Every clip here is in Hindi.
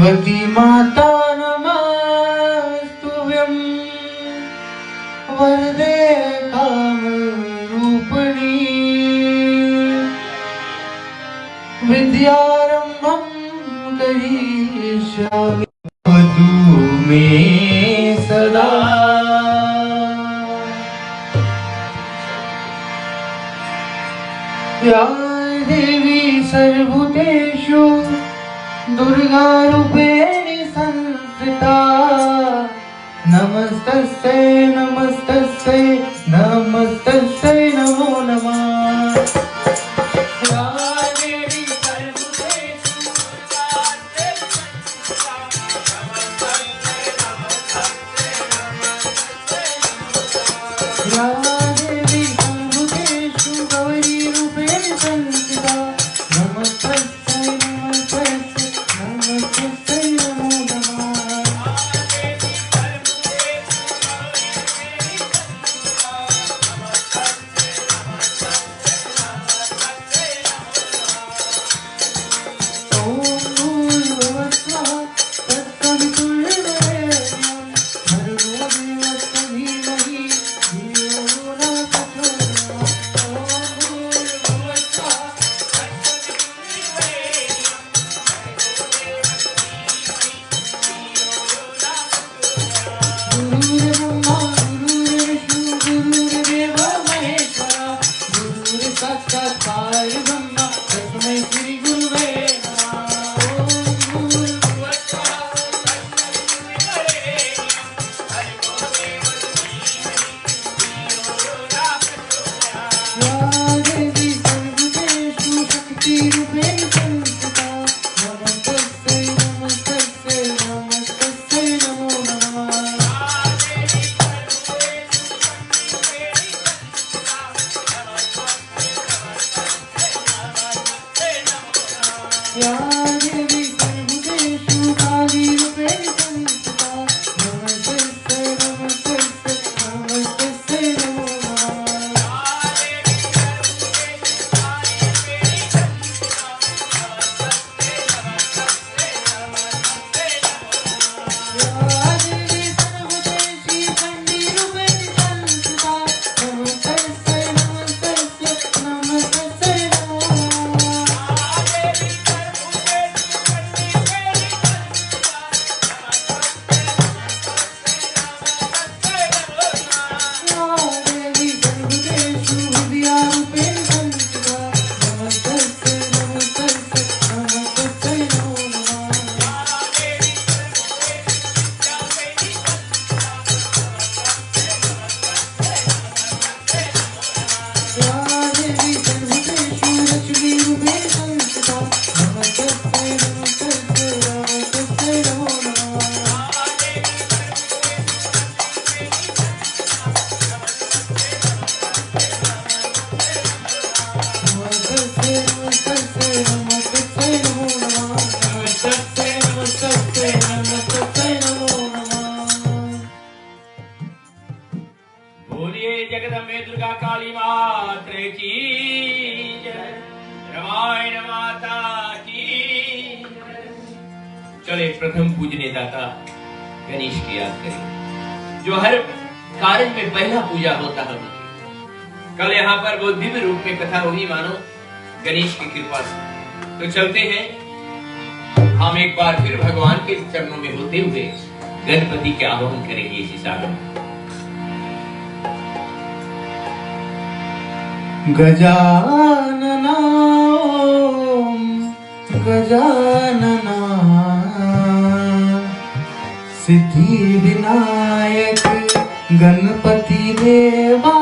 पार्वती माता नमस्तुभ्यं वरदे कामरूपिणी विद्यारंभं करिष्यामि वधू मे सदा। या देवी सर्वभूतेषु दुर्गा रूपेण संस्थिता नमस्तस्यै नमस्तस्यै नमस्तस्यै नमो नमः। चले प्रथम पूजने दाता गणेश की याद करें, जो हर कार्य में पहला पूजा होता है। कल यहाँ पर वो दिव्य रूप में कथा हुई मानो गणेश की कृपा से। तो चलते हैं हम एक बार फिर भगवान के चरणों में होते हुए गणपति के आह्वान करेंगे इसी सागर। गजानना गजानना सिद्धि विनायक गणपति देवा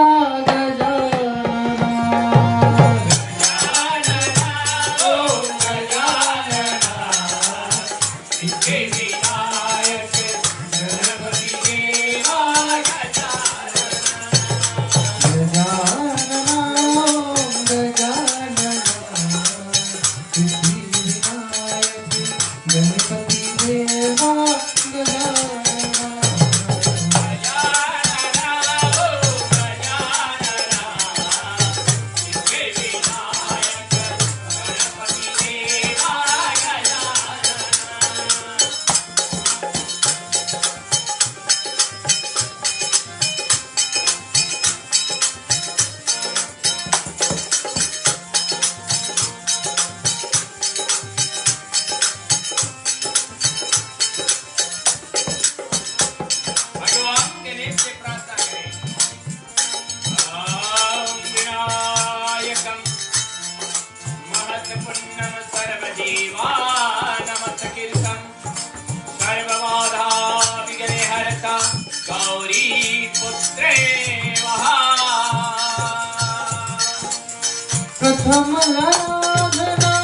प्रथम आराधना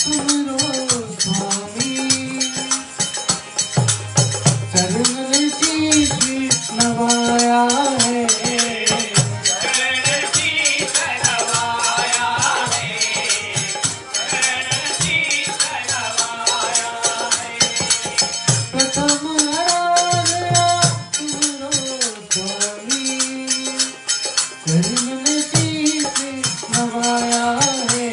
तुमरो स्वामी, चरण शीश नवाया है, चरण शीश नवाया है, चरण शीश नवाया है। प्रथम आराधना तुमरो स्वामी, चरण शीश नवाया है,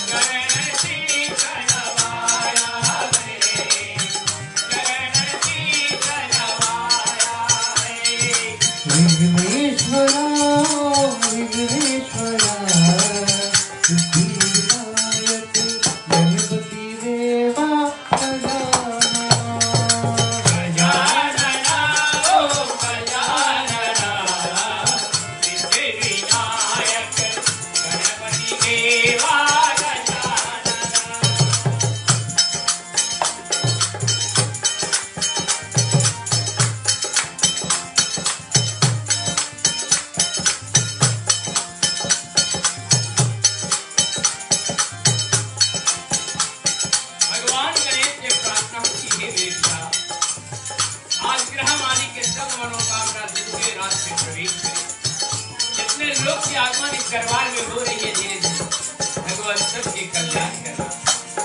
चरण शीश नवाया है, चरण शीश नवाया है। विघ्नेश्वरा विघ्नेश्वरा सिद्धिविनायक गणपति देवा गजानना, गजानना ओ गजानना, सिद्धिविनायक गणपति देवा गजानना। भगवान गणेश से प्रार्थना होती है देवता, आज ग्रह मालिक के सब मनोकामना जिनके रात में प्रवेश करें। जितने लोग के आगमन इस दरबार में हो रही है धीरे धीरे, भगवान सबके कल्याण करना,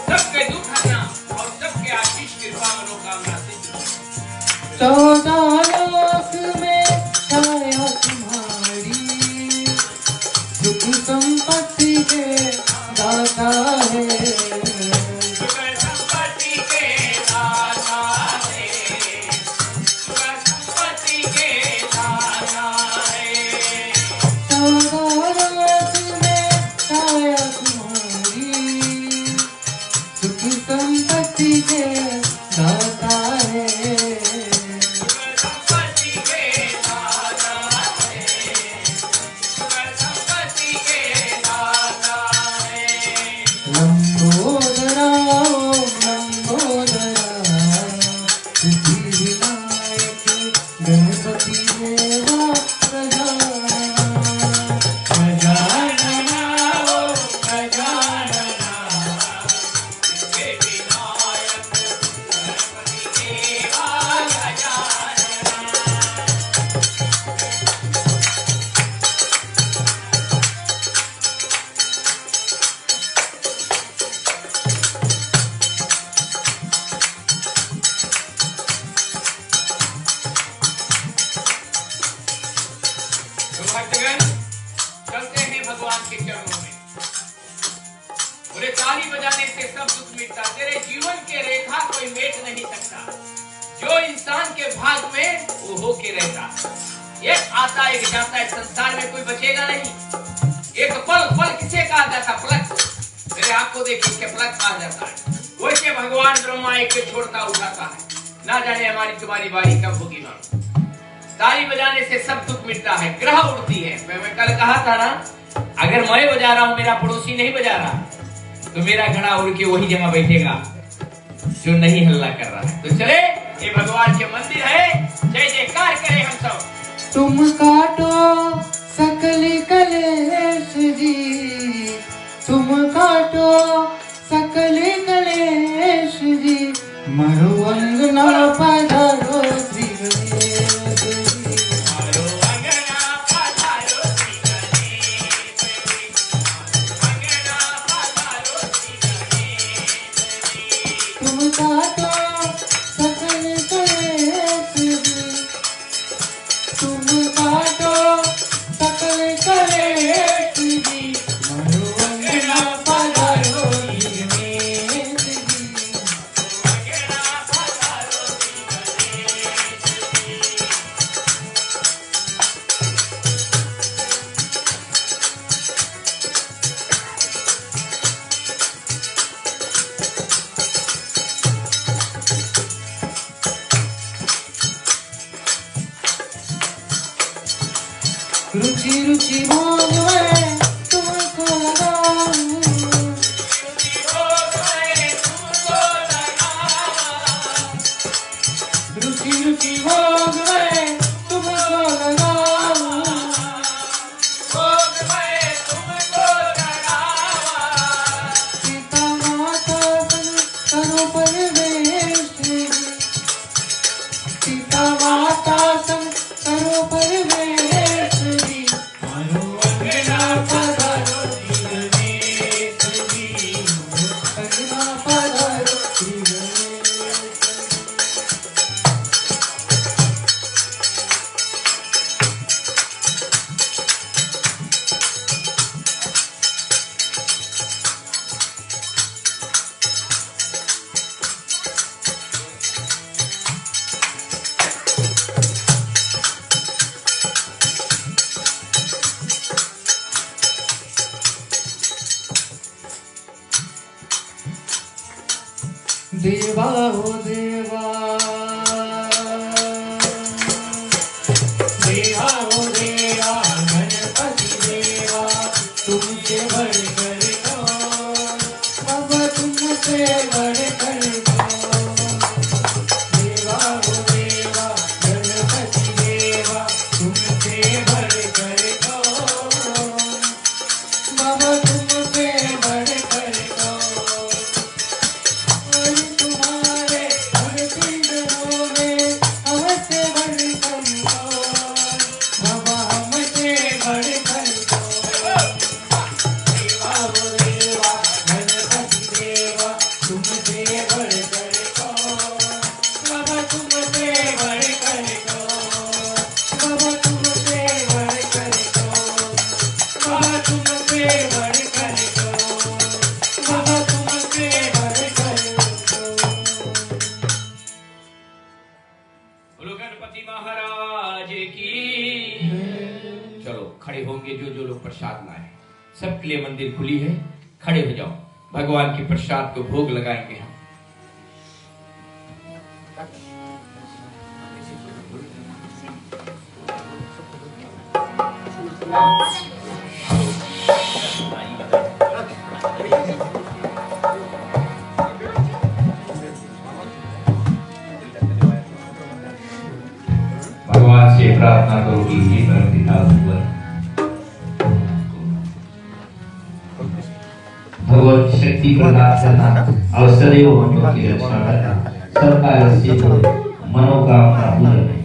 सबके दुख हरना और सबके आशीष कृपा मनोकामना सिद्ध हो। 14 लोक में छाया तुम्हारी, सुख संपत्ति के दाता है, सुख संपत्ति के दाता है, सुख संपत्ति के दाता है। 14 लोक में छाया तुम्हारी, सुख संपत्ति के दाता है, संपत्ति के दाता है, संपत्ति के दाता है। लंबोदरा लंबोदरा सिद्धिविनायक गणपति देवा गजानना, गजानना ओ गजानना, सिद्धिविनायक गणपति देवा गजानना। तो भक्तगण चलते हैं भगवान के चरणों में। बोले ताली बजाने से सब दुख मिटता, तेरे जीवन के रेखा कोई मेट नहीं सकता। जो इंसान के भाग में वो होके रहता, एक आता एक जाता है, संसार में कोई बचेगा नहीं। एक पल पल किसे कहा जाता? पलक। मेरे आप को देखिए के पलक कहा जाता है। वैसे भगवान ब्रह्मा एक के छोड़ता उठाता है, ना जाने हमारी तुम्हारी बारी कब होगी मानो। ताली बजाने से सब दुख मिटता है, ग्रह उड़ती है। मैं कल कहा था ना, अगर मैं बजा रहा हूं, मेरा पड़ोसी नहीं बजा रहा, तो मेरा घड़ा उड़ के वही जगह बैठेगा जो नहीं हल्ला कर रहा है। तो चले, ये भगवान के मंदिर है, जय जयकार करें हम सब। तुम काटो सकल कलेश जी, तुम काटो सकल कलेश जी, मरो अंगना पधारो श्री गणेश जी, मारो अंगना पधारो श्री गणेश जी, मारो अंगना पधारो श्री गणेश जी। तुम काटो सकल कलेश जी, तुम काटो सकल कलेश जी, मरो अंगना पधारो श्री गणेश जी। अंगना पधारो श्री गणेश जी। रुचि रुचि भोग में तुमको लगाऊं, रुचि रुचि भोग में तुमको लगाऊं, देवा हो देवा, देवा हो देवा गणपति देवा, तुमसे बढ़कर कौन, बाबा तुमसे बढ़कर कौन। देवा हो देवा गणपति देवा, तुमसे बढ़कर कौन, बाबा तुमसे बढ़कर कौन। तुम्हारे भक्ति में हमसे बढ़कर कौन, बाबा हमसे बढ़कर कौन। देवा हो देवा गणपति देवा, तुमसे बढ़कर कौन, बाबा तुमसे बढ़कर कौन, बाबा तुमसे बढ़कर कौन, बाबा तुमसे बढ़कर कौन, बाबा तुमसे बढ़कर कौन। बोलो गणपति महाराज की। चलो खड़े होंगे जो जो लोग प्रसाद लाए, सबके लिए मंदिर खुली है, खड़े हो जाओ, भगवान के प्रसाद को भोग लगाएंगे हम। भगवान से प्रार्थना करो कि हे परमपिता भगवान, भगवान शक्ति प्रदान करना और सदैव मनुष्य की रक्षा करना, सबका से मनोकामना पूर्ण है।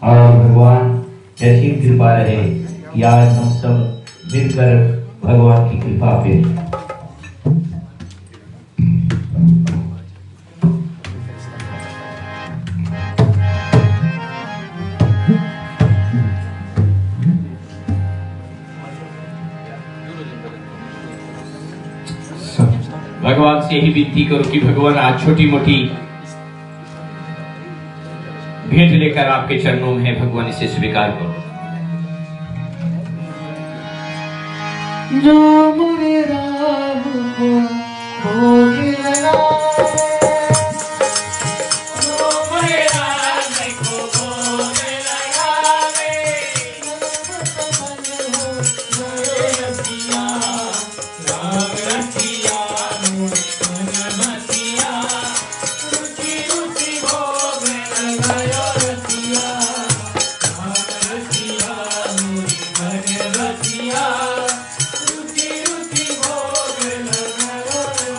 और भगवान ऐसी कृपा रहे कि आज हम सब मिलकर भगवान की कृपा पे भगवान से ही विनती करो कि भगवान आज छोटी मोटी भेंट लेकर आपके चरणों में है, भगवान इसे स्वीकार करो। जो मुझे राम को भोग लगाए, जो मुझे राम को भोग लगाए, मन हो रसिया, राम रसिया मन मसिया, रुचि रुचि भोग लगायो रसिया, राम रसिया मन रसिया, रुचि रुचि भोग लगायो रसिया।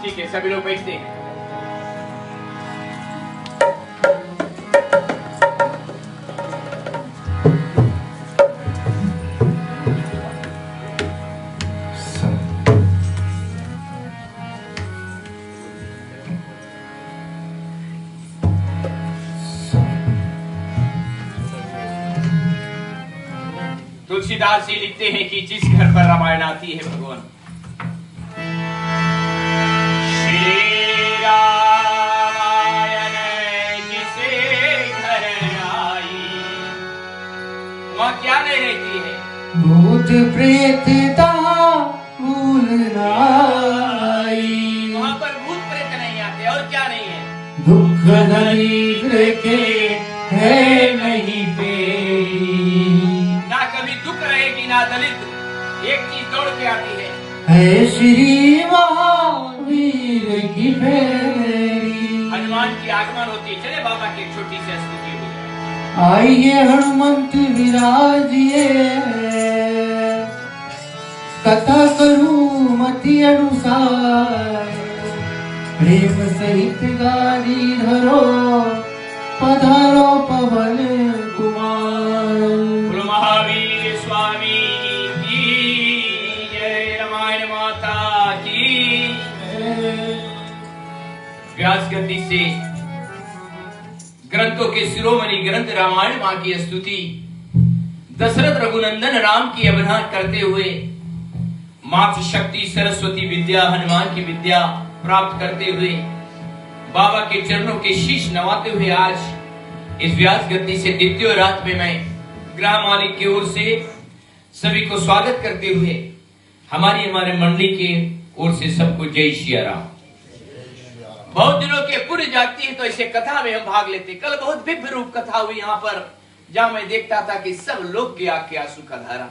ठीक है, सभी लोग बैठते हैं। तुलसीदास जी लिखते हैं कि जिस घर पर रामायण आती है भगवान श्री रामायण जिसे घर आई, वहां क्या नहीं रहती है? भूत प्रेतता भूलना आई। वहां पर भूत प्रेत नहीं आते। और क्या नहीं है? दुख दरिद्र के है नहीं फेरी। ना कभी दुख रहेगी ना दलित, एक चीज दौड़ के आती है श्री महावीर की फेरी। हनुमान की आगमन होती है। चले बाबा की एक छोटी सी स्तुति हो जाए। आइए हनुमंत विराजिए, कथा करूं मति अनुसार। प्रेम सहित गारी धरो, पधारो पवन कुमार। बोलो महावीर स्वामी की जय, रामायण माता की। व्यास गति से ग्रंथों के शिरोमणि ग्रंथ रामायण मां की स्तुति दशरथ रघुनंदन राम की अवधान करते हुए मातृ शक्ति सरस्वती विद्या हनुमान की विद्या प्राप्त करते हुए बाबा के चरणों के शीश नवाते हुए आज इस व्यास गति से द्वितीय रात में मैं ग्रह मालिक की ओर से सभी को स्वागत करते हुए हमारे मंडली के ओर से सबको जय श्री राम। बहुत दिनों के पूरी जाती है तो ऐसे कथा में हम भाग लेते। कल बहुत दिव्य रूप कथा हुई यहाँ पर, जहां मैं देखता था कि सब लोग के आंख के आंसू का धारा।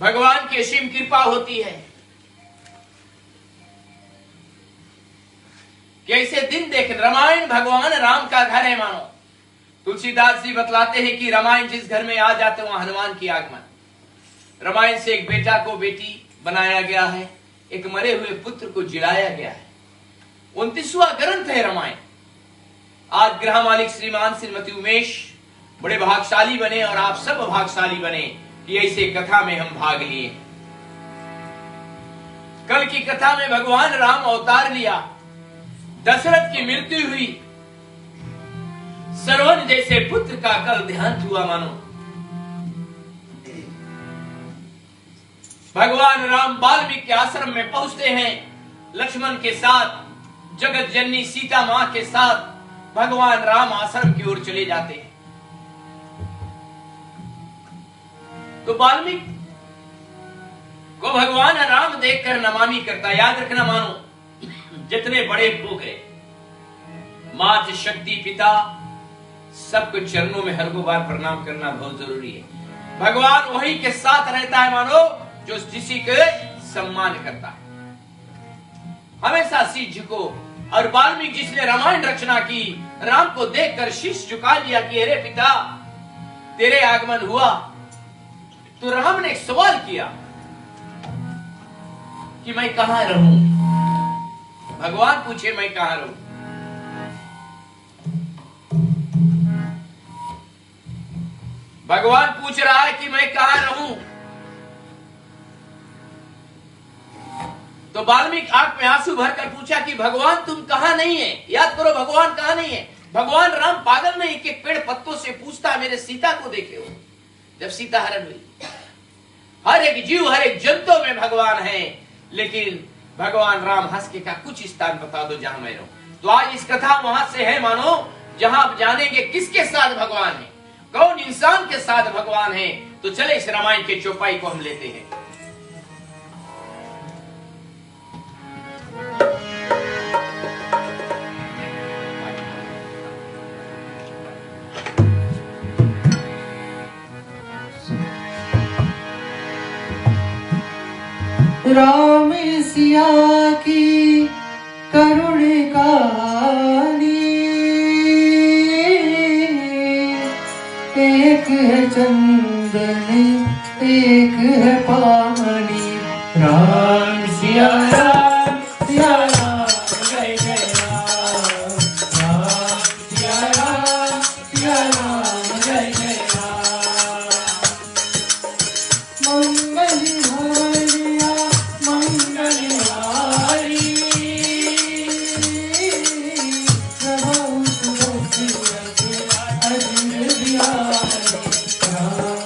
भगवान की असीम कृपा होती है। कैसे दिन देख, रामायण भगवान राम का घर है मानो। तुलसीदास जी बतलाते हैं कि रामायण जिस घर में आ जाते वहां हनुमान की आगमन। रामायण से एक बेटा को बेटी बनाया गया है, एक मरे हुए पुत्र को जिलाया गया है। 29वां ग्रंथ है रामायण। आज गृह मालिक श्रीमान श्रीमती उमेश बड़े भागशाली बने और आप सब भागशाली बने कि ऐसे कथा में हम भाग लिए। कल की कथा में भगवान राम अवतार लिया, दशरथ की मृत्यु हुई, श्रवण जैसे पुत्र का कल देहांत हुआ मानो। भगवान राम वाल्मीकि आश्रम में पहुंचते हैं लक्ष्मण के साथ, जगत जननी सीता मां के साथ भगवान राम आश्रम की ओर चले जाते हैं। तो वाल्मीकि को भगवान राम देखकर नमामि करता। याद रखना मानो, जितने बड़े हो गए, मात शक्ति पिता सबको चरणों में हर बार प्रणाम करना बहुत जरूरी है। भगवान वही के साथ रहता है मानो जो किसी के सम्मान करता है, हमेशा शीश झुको। और वाल्मीकि जिसने रामायण रचना की, राम को देखकर शीश झुका लिया कि अरे पिता तेरे आगमन हुआ। तो राम ने एक सवाल किया कि मैं कहां रहूं। भगवान पूछे मैं कहां रहूं। भगवान पूछ रहा है कि मैं कहां रहूं। तो वाल्मीकि आंख में आंसू भरकर पूछा कि भगवान तुम कहां नहीं है। याद करो भगवान कहां नहीं है। भगवान राम पागल नहीं कि पेड़ पत्तों से पूछता मेरे सीता को देखे हो। जब सीता हरण हुई, हर एक जीव हर एक जंतु में भगवान है, लेकिन भगवान राम हंस के का कुछ स्थान बता दो जहां मैं रहूं। तो आज इस कथा वहां से है मानो, जहां आप जानेंगे किसके साथ भगवान है, कौन इंसान के साथ भगवान है। तो चले इस रामायण के चौपाई को हम लेते हैं। राम सिया की करुण कहानी, एक है चंदन एक है पानी। राम सिया राम सिया राम जय जय राम। राम सिया राम सिया राम जय जय राम। मंगल भवनिया मंगलहारी, प्रभु तुलसी अजर बिहारी। राम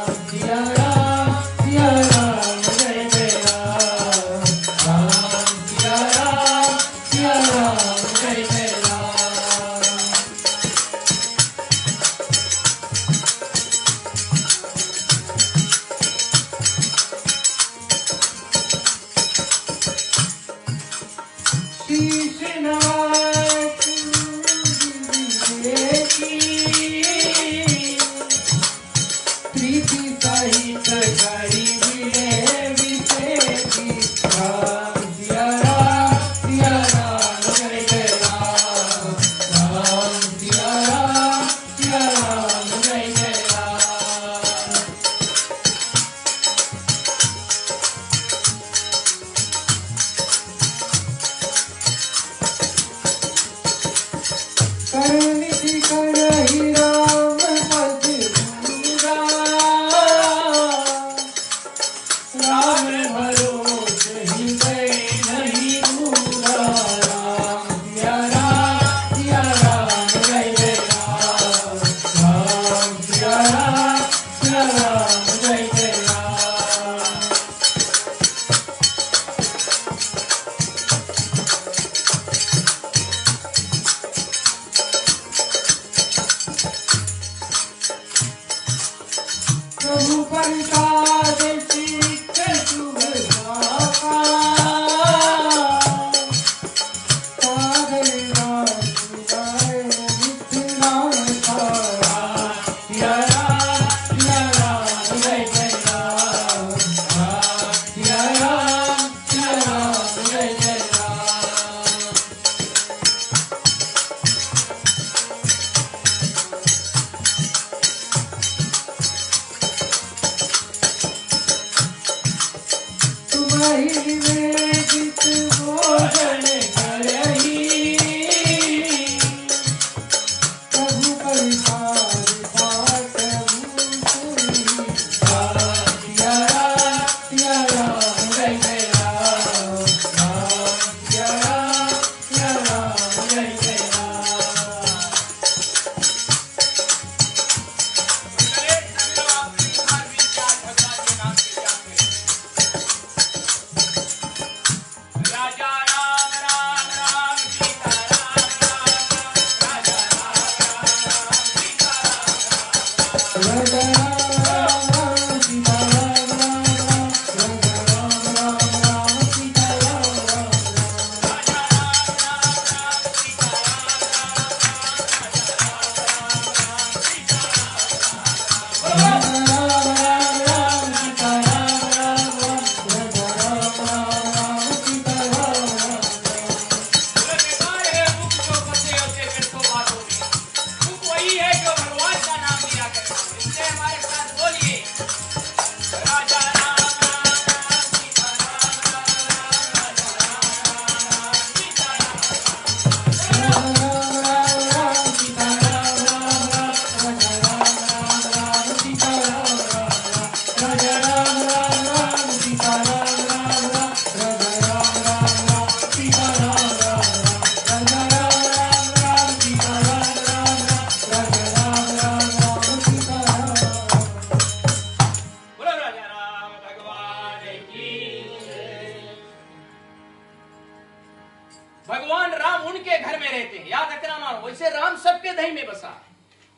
भगवान राम उनके घर में रहते हैं, याद रखना मानो। वैसे राम सबके दही में बसा है।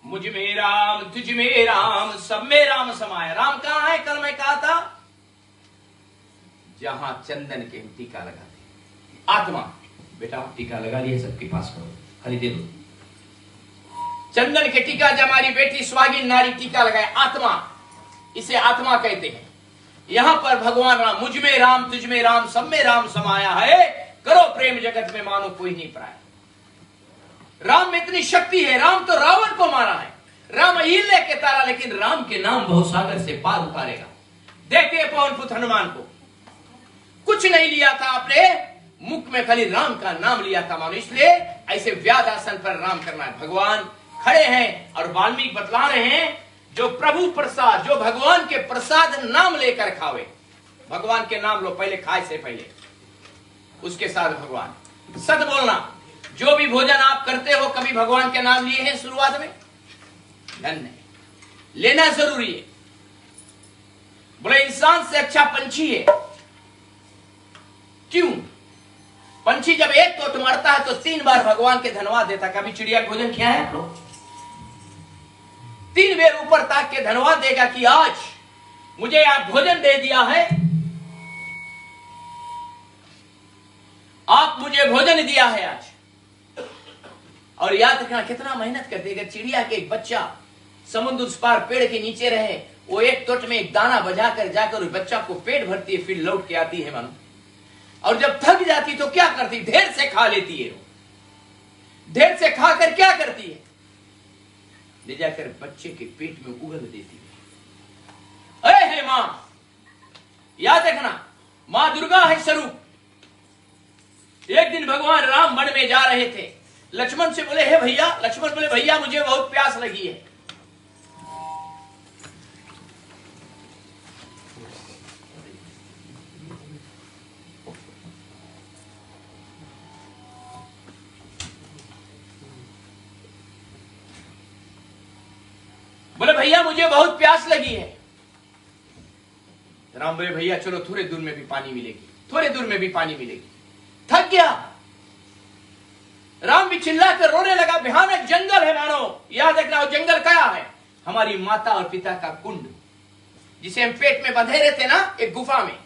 मुझ में राम, तुझ में राम, सब में राम समाया। राम कहां है? कल मैं कहा था जहां चंदन के टीका लगाते। आत्मा बेटा टीका लगा लिया, सबके पास करो, खाली दे दो। चंदन के टीका जब हमारी बेटी सुहागिन नारी टीका लगाए, आत्मा, इसे आत्मा कहते हैं। यहां पर भगवान राम, मुझ में राम, तुझ में राम, सब में राम समाया है, करो प्रेम जगत में मानो कोई नहीं पराया। राम में इतनी शक्ति है। राम तो रावण को मारा है, राम अहिल्या के तारा, लेकिन राम के नाम बहुसागर से पार उतारेगा। देखिए पवन पुत्र हनुमान को कुछ नहीं लिया था आपने, मुख में खाली राम का नाम लिया था मानो। इसलिए ऐसे व्याध आसन पर राम करना है। भगवान खड़े हैं और वाल्मीकि बतला रहे हैं, जो प्रभु प्रसाद, जो भगवान के प्रसाद नाम लेकर खावे। भगवान के नाम लो पहले, खाए से पहले, उसके साथ भगवान। सत बोलना, जो भी भोजन आप करते हो कभी भगवान के नाम लिए हैं शुरुआत में? धन्य, लेना जरूरी है। बोले इंसान से अच्छा पंछी है। क्यों? पंछी जब एक तोत मारता है तो 3 बार भगवान के धन्यवाद देता। कभी चिड़िया भोजन किया है आप लोग? 3 बार ऊपर ताक के धन्यवाद देगा कि आज मुझे आप भोजन दे दिया है, आप मुझे भोजन दिया है आज। और याद रखना कितना मेहनत करते, अगर चिड़िया के एक बच्चा समुद्र उस पार पेड़ के नीचे रहे, वो एक टोट में एक दाना बजाकर जाकर उस बच्चा को पेट भरती है, फिर लौट के आती है मानो। और जब थक जाती तो क्या करती, ढेर से खा लेती है। ढेर से खाकर क्या करती है, ले जाकर बच्चे के पेट में उगल देती है। अरे है मां, याद रखना मां दुर्गा है स्वरूप। एक दिन भगवान राम वन में जा रहे थे, लक्ष्मण से बोले हे भैया, लक्ष्मण बोले भैया मुझे बहुत प्यास लगी है। बोले भैया मुझे बहुत प्यास लगी है। राम बोले भैया चलो थोड़े दूर में भी पानी मिलेगी, थोड़े दूर में भी पानी मिलेगी। थक गया राम भी चिल्लाकर रोने लगा। भयानक जंगल है मानो। याद रखना वो जंगल क्या है, हमारी माता और पिता का कुंड, जिसे हम पेट में बंधे रहते ना एक गुफा में,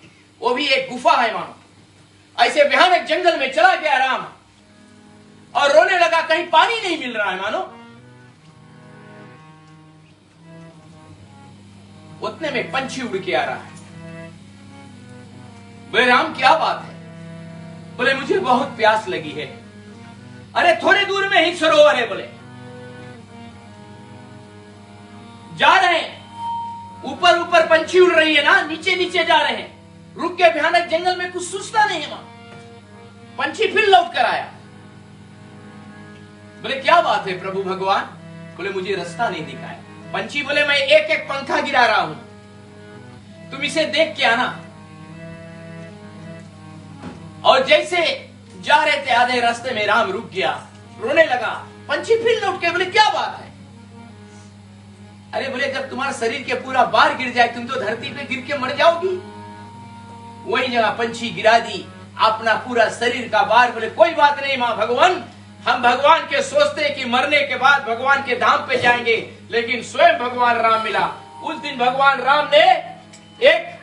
वो भी एक गुफा है मानो। ऐसे भयानक जंगल में चला गया राम और रोने लगा, कहीं पानी नहीं मिल रहा है मानो। उतने में पंछी उड़ के आ रहा है। बोले राम क्या बात है, बोले मुझे बहुत प्यास लगी है। अरे थोड़े दूर में ही सरोवर है। बोले जा रहे हैं, ऊपर ऊपर पंछी उड़ रही है ना, नीचे नीचे जा रहे हैं। रुक के भयानक जंगल में कुछ सूझता नहीं है वहां। पंछी फिर लौट कर आया। बोले क्या बात है प्रभु भगवान, बोले मुझे रास्ता नहीं दिखाया। पंछी बोले मैं एक एक पंखा गिरा रहा हूं, तुम इसे देख के आना। और जैसे जा रहे थे आधे रास्ते में राम रुक गया, रोने लगा। पंछी फिर लौट के बोले क्या बात है। अरे बोले जब तुम्हारा शरीर के पूरा बार गिर जाए तुम तो धरती पे गिर के मर जाओगी। वही जगह पंछी गिरा दी अपना पूरा शरीर का बार। बोले कोई बात नहीं मां भगवान, हम भगवान के सोचते कि मरने के बाद भगवान के धाम पे जाएंगे, लेकिन स्वयं भगवान राम मिला। उस दिन भगवान राम ने एक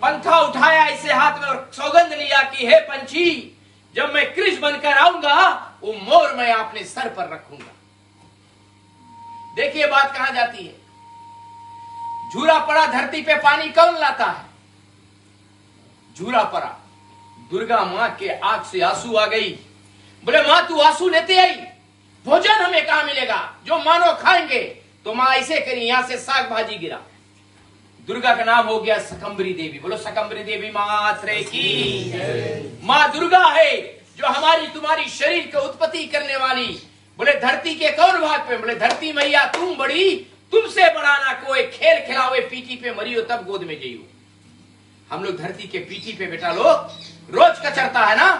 पंखा उठाया इसे हाथ में और सौगंध लिया कि हे पंछी, जब मैं कृष्ण बनकर आऊंगा वो मोर मैं अपने सर पर रखूंगा। देखिए बात कहां जाती है। झूरा पड़ा धरती पे पानी कौन लाता है, झूरा पड़ा। दुर्गा मां के आंख से आंसू आ गई। बोले मां तू आंसू लेते आई, भोजन हमें कहां मिलेगा, जो मानो खाएंगे। तो मां ऐसे करी, यहां से साग भाजी गिरा। दुर्गा का नाम हो गया शकंभरी देवी। बोलो शकंभरी देवी मात्रे की। मां दुर्गा है जो हमारी तुम्हारी शरीर को उत्पत्ति करने वाली। बोले धरती के कौन भाग पे, बोले धरती मैया तुम बड़ी, तुमसे बड़ा ना कोई। खेल खिलावे पीठी पे मरियो तब गोद में जइयो। हम लोग धरती के पीठी पे बेटा लोग रोज कचरता है ना।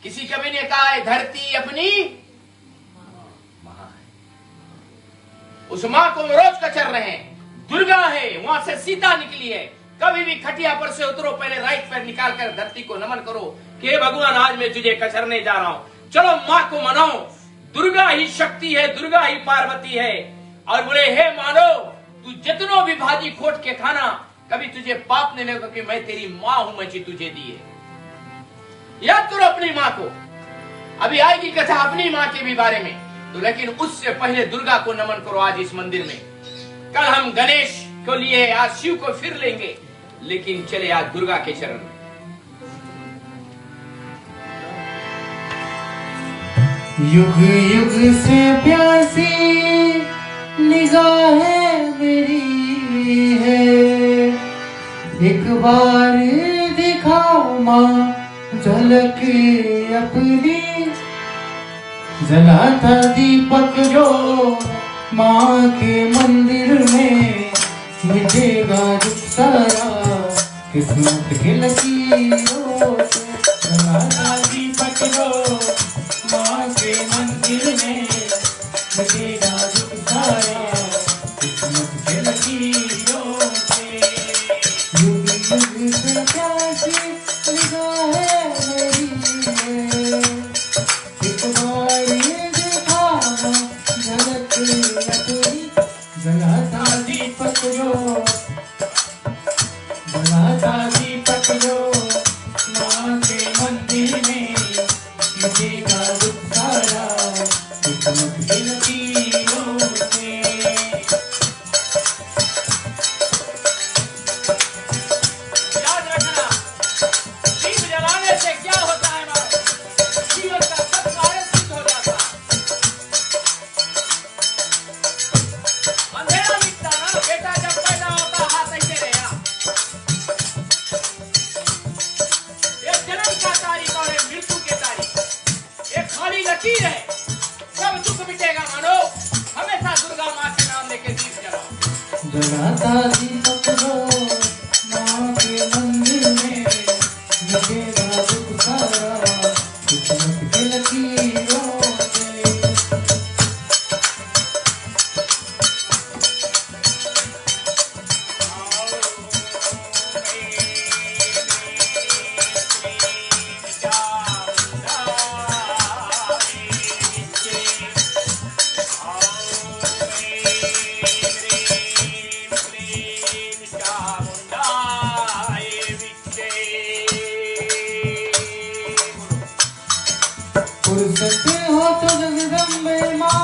किसी कवि ने कहा है धरती अपनी मां है, उस मां को रोज कचर रहे हैं। दुर्गा है, वहां से सीता निकली है। कभी भी खटिया पर से उतरो, पहले राइट पैर निकाल कर धरती को नमन करो कि भगवान आज मैं तुझे कचरने जा रहा हूं। चलो मां को मनाओ। दुर्गा ही शक्ति है, दुर्गा ही पार्वती है। और बोले हे मानो तू जितनो भी भाजी खोट के खाना, कभी तुझे पाप नहीं लगेगा कि मैं तेरी मां हूं, मैं तुझे दी है। याद करो अपनी मां को। अभी आएगी कथा अपनी मां के भी बारे में, तो लेकिन उससे पहले दुर्गा को नमन करो आज इस मंदिर में। कल हम गणेश को लिए, आज शिव को फिर लेंगे, लेकिन चले आज दुर्गा के चरण में। युग युग से प्यासी निगाहें मेरी है, एक बार दिखाओ मां झलक अपनी। जला था दीपक जो मां के मंदिर में, मिटेगा दुख सारा किस्मत के लकीरों से। जला था दीपक जो मां के मंदिर में, मिटेगा दुख सारा किस्मत के लकीरों से। युग युग से प्यासी निगाहें मेरी है, एक बार ये दिखाना झलक अपनी। जला था दीपक जो, जला था दीपक जो मां के मंदिर में, जलाता दीपक जो माँ के मंदिर में मिटेगा दुख सारा किस्मत की लकीरों से। फुर्सत हो तो जगदम्बे माँ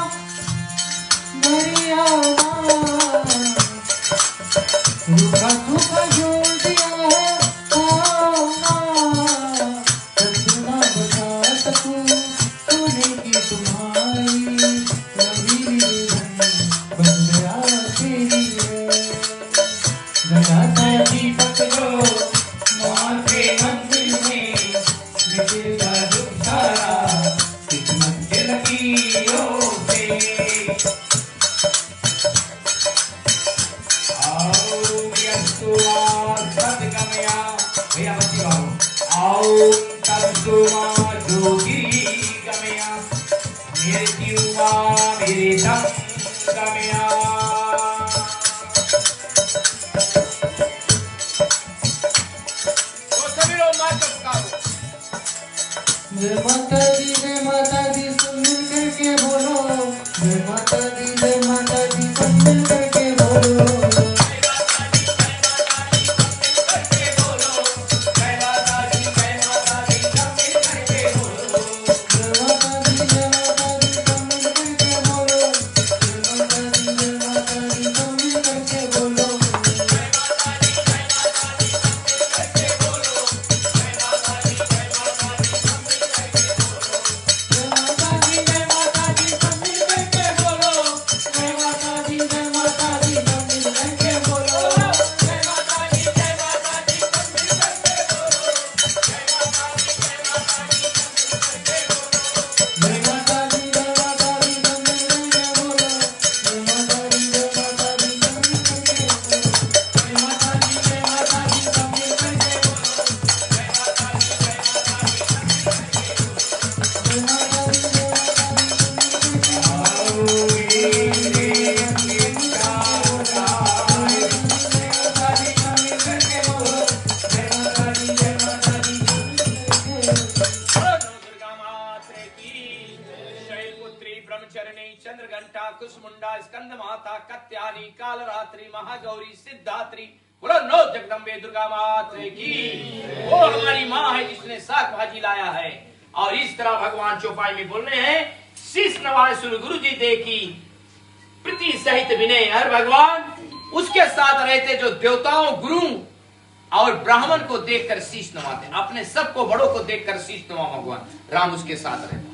मेरी आवाज़ रूखा सूखा जोड़ दिया है सपना बता सकूं सोने की तुम्हारी नवी बन गया तेरी जलाता दीपक जो माँ के मंदिर में मिटेगा दुख सारा किस्मत के लकीरों से। आओ यस्तुआ सदगमया भैया बच्ची बाबू आओ तत्सुमा जोगिरी गमया मेरे जीवा मेरे दम गमया। तो सभी लोग माता पुकारो जय माता दी सब मिल करके बोलो जय माता दी सब मिल करके बोलो जय माता दी सब मिल करके बोलो जय माता दी सब मिल करके बोलो जय माता दी सब मिल करके बोलो जय माता दी सब मिल करके बोलो जय माता दी सब मिल करके बोलो जय माता दी सब मिल करके चंद्रघंटा कुसमुंडा स्कंद माता कत्यानी कालरात्रि महागौरी सिद्धात्री बोलो नो जगदम्बे दुर्गा माता की। वो हमारी माँ है जिसने साग भाजी लाया है। और इस तरह भगवान चौपाई में बोल रहे हैं शीश नवाए सुन गुरु जी देखी प्रीति सहित विनय हर भगवान उसके साथ रहते जो देवताओं गुरु और ब्राह्मण को देखकर शीश नवाते अपने सबको बड़ों को देखकर शीश नवा भगवान राम उसके साथ रहता।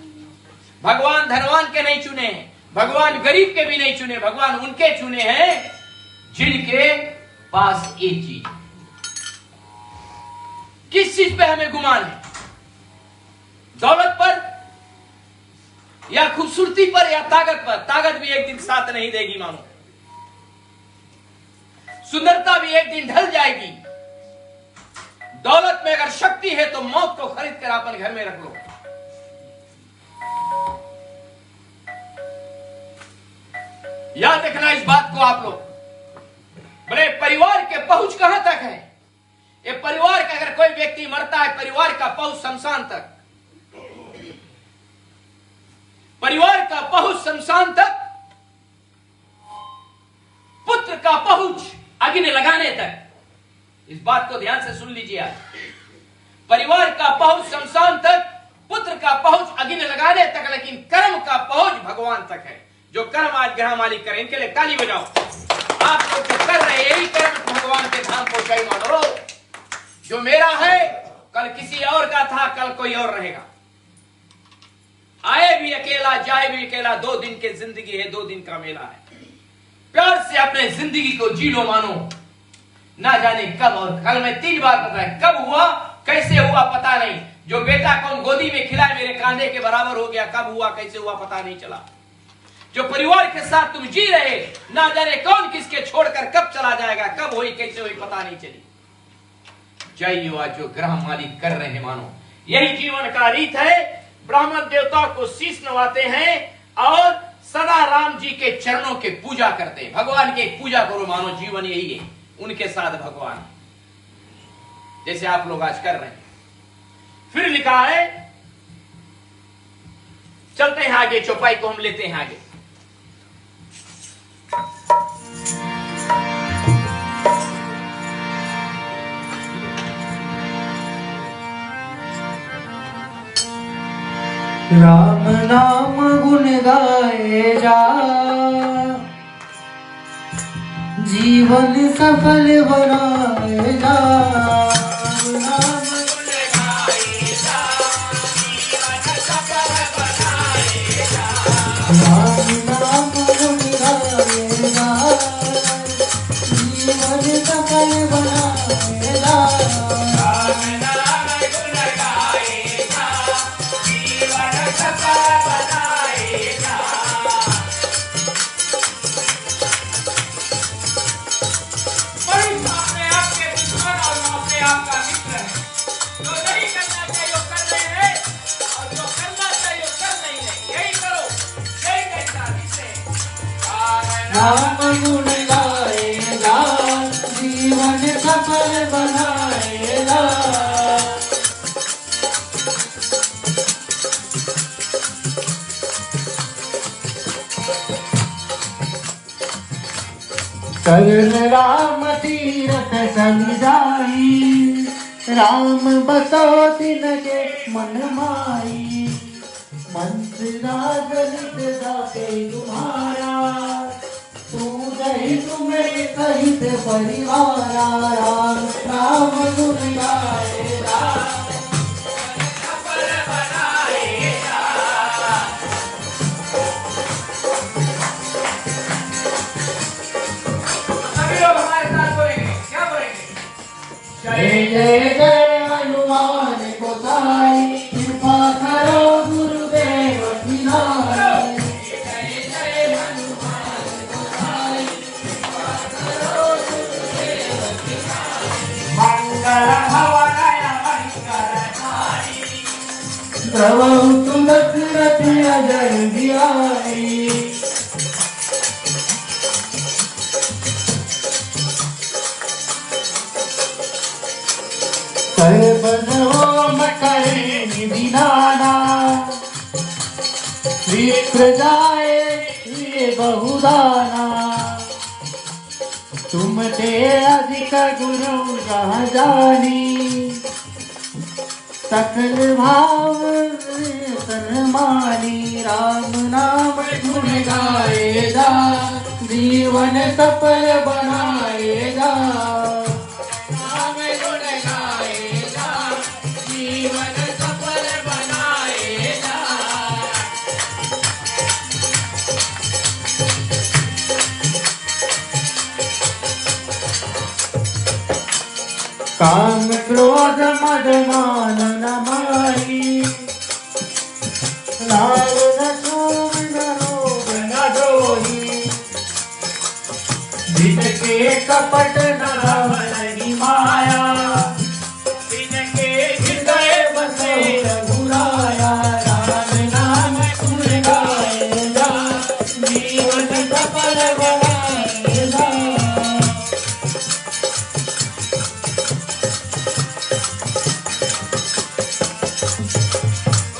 भगवान धनवान के नहीं चुने हैं, भगवान गरीब के भी नहीं चुने, भगवान उनके चुने हैं जिनके पास एक चीज। किस चीज पे हमें गुमान है? दौलत पर या खूबसूरती पर या ताकत पर? ताकत भी एक दिन साथ नहीं देगी मानो, सुंदरता भी एक दिन ढल जाएगी। दौलत में अगर शक्ति है तो मौत को खरीद कर अपन घर में रख लो। याद रखना इस बात को आप लोग। बड़े परिवार के पहुंच कहां तक है? ये परिवार का अगर कोई व्यक्ति मरता है परिवार का पहुंच शमशान तक, परिवार का पहुंच शमशान तक, पुत्र का पहुंच अग्नि लगाने तक। इस बात को ध्यान से सुन लीजिए आज। परिवार का पहुंच शमशान तक, पुत्र का पहुंच अग्नि लगाने तक, लेकिन कर्म का पहुंच भगवान तक है। जो कर्म आज ग्रह मालिक करें इनके लिए ताली बजाओ। आप लोग जो कर रहे यही कर्म भगवान के धाम पहुंचाई मानो। जो मेरा है कल किसी और का था, कल कोई और रहेगा। आए भी अकेला जाए भी अकेला, 2 दिन की जिंदगी है, 2 दिन का मेला है। प्यार से अपने जिंदगी को जी लो मानो। ना जाने कब और कल में 3 बार पता है कब हुआ कैसे हुआ पता नहीं। जो बेटा को गोदी में खिलाए मेरे कांधे के बराबर हो गया, कब हुआ कैसे हुआ पता नहीं चला। जो परिवार के साथ तुम जी रहे, ना जाने कौन किसके छोड़कर कब चला जाएगा, कब हुई कैसे हुई पता नहीं चली। जय युवा जो ग्रह मालिक कर रहे हैं मानो, यही जीवन का रीत है। ब्राह्मण देवता को शीश नवाते हैं और सदा राम जी के चरणों के पूजा करते हैं। भगवान की पूजा करो मानो, जीवन यही है, उनके साथ भगवान, जैसे आप लोग आज कर रहे हैं। फिर लिखा है, चलते हैं आगे, चौपाई को हम लेते हैं आगे। राम नाम गुण गाए जा, जीवन सफल बनाए जा। नाम गुण गाए जा, जीवन सफल बनाए जा। राम नाम गुण गाए जा, जीवन सफल बनाए जा। राम नाम गुण गाए जा, जीवन सफल बनाए जा। बड़ी अपने आप के दुश्मन और अपने आप का मित्र है। जो नहीं करना चाहिए वो कर रहे हैं और जो करना चाहिए वो कर नहीं रहे। यही करो, यही कैसा जिससे नाम गुण गाएगा, जीवन सफल बनाएगा। कर्ण राम तीरथ चल जाई, राम बसो तिनके मन माई। मंत्र राज लिख जाते तुम्हारा, तू दही तुम्हें सहित परिवारा। राम राम गुण गाएगा, सफल बनाएगा। सभी लोग हमारे साथ बोलेंगे, क्या बोलेंगे? जय जय जय हनुमान गोसाई, कृपा करो गुरुदेव की नाई। जय जय हनुमान गोसाई, कृपा करो गुरुदेव की नाई। मंगल भवनय मंगलहारी, प्रभु तुम दशरथ अजय बिहारी। करे निधिनाना, विप्र जाए ये बहुदाना। तुम ते अधिक गुरु कह जानी, सकल भाव सन्मानी। राम नाम गुण गाएगा, जीवन सफल बनाएगा। नाम गुण गाएगा, जीवन सफल बनाएगा। काम क्रोध मद मान न मारी, लाल न शोभ न रोग न द्रोही। जिन के कपट न रावण माया, जिनके हृदय बसे रघुराया। राम नाम गुण गाएगा, जीवन सफल बनाएगा।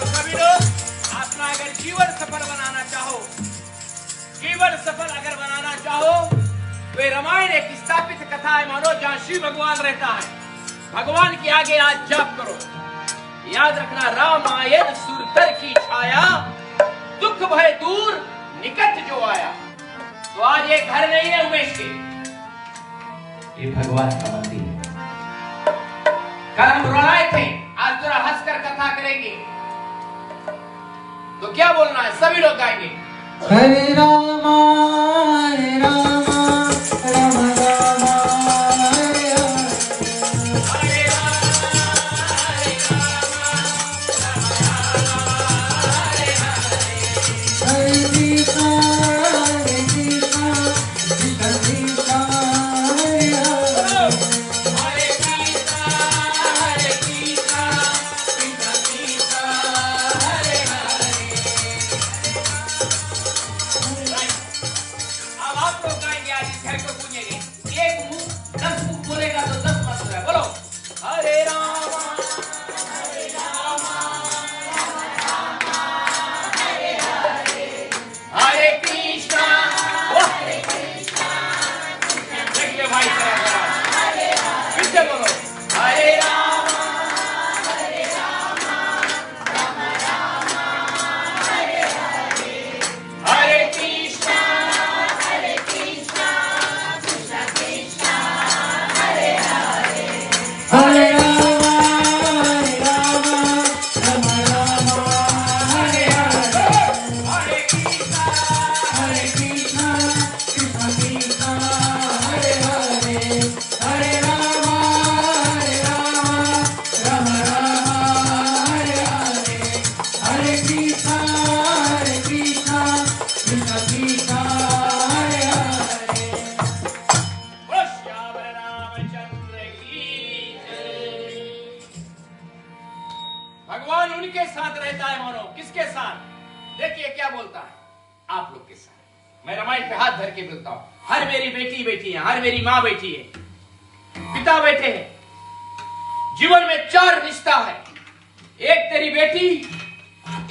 सभी लोग अपना अगर जीवन सफल बनाना चाहो, जीवन सफल अगर बनाना चाहो तो ये रामायण एक स्थापित कथा है मानो, जहाँ शिव भगवान रहता है। भगवान के आगे आज जाप करो, याद रखना रामायण सुरतर की छाया, दुख भय दूर निकट जो आया। तो आज ये घर नहीं है उमेश के, ये भगवान का मंदिर है। कल हम रोलाए थे, आज थोड़ा हंसकर कथा करेंगे। तो क्या बोलना है, सभी लोग गाएंगे। हरे रामा हरे रामा, राम राम हरे हरे। हरे रामा हरे रामा, राम राम हरे हरे। हरे Krishna Hare Rama, Rama Rama, Hare Hare. Hare Krishna, Hare Krishna, Krishna Krishna, Hare Hare. Hare Rama, Rama Rama, Hare Hare. Hare Krishna, Krishna Krishna, Hare Hare. बोलो श्याम रामचंद्र की जय। भगवान उनके साथ रहता है मानो, किसके साथ? देखिए क्या बोलता है, आप लोग के साथ। मैं रामायण पे हाथ धर के बोलता हूं, हर मेरी बेटी बैठी है, हर मेरी माँ बैठी है, पिता बैठे हैं। जीवन में 4 रिश्ता है, एक तेरी बेटी,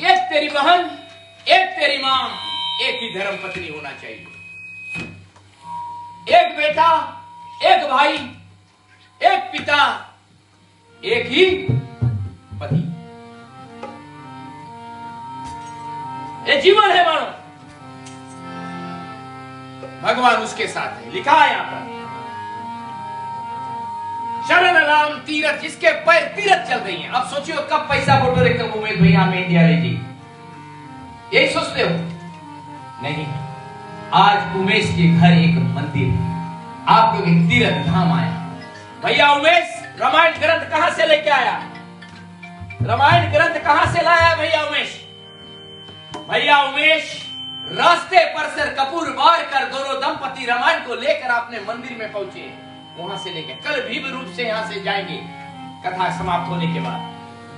एक तेरी बहन, एक तेरी माँ, एक ही धर्म पत्नी होना चाहिए। एक बेटा, एक भाई, एक पिता, एक ही पति। ये जीवन है मानो। भगवान उसके साथ है, लिखा है यहां पर शरण राम तीरथ, जिसके पैर तीरथ चल रही हैं। अब सोचियो कब पैसा फोटो देखते हो उमेश भैया में इंडिया ले जी, यही सोचते हो? नहीं, आज उमेश के घर एक मंदिर है, आप लोग एक तीरथ धाम आया। भैया उमेश रामायण ग्रंथ कहां से लेके आया? रामायण ग्रंथ कहां से लाया भैया उमेश? भैया उमेश रास्ते पर से कपूर बार कर दोनों दंपति रामायण को लेकर अपने मंदिर में पहुंचे। वहां से लेकर कल भीम रूप से यहां से जाएंगे कथा समाप्त होने के बाद।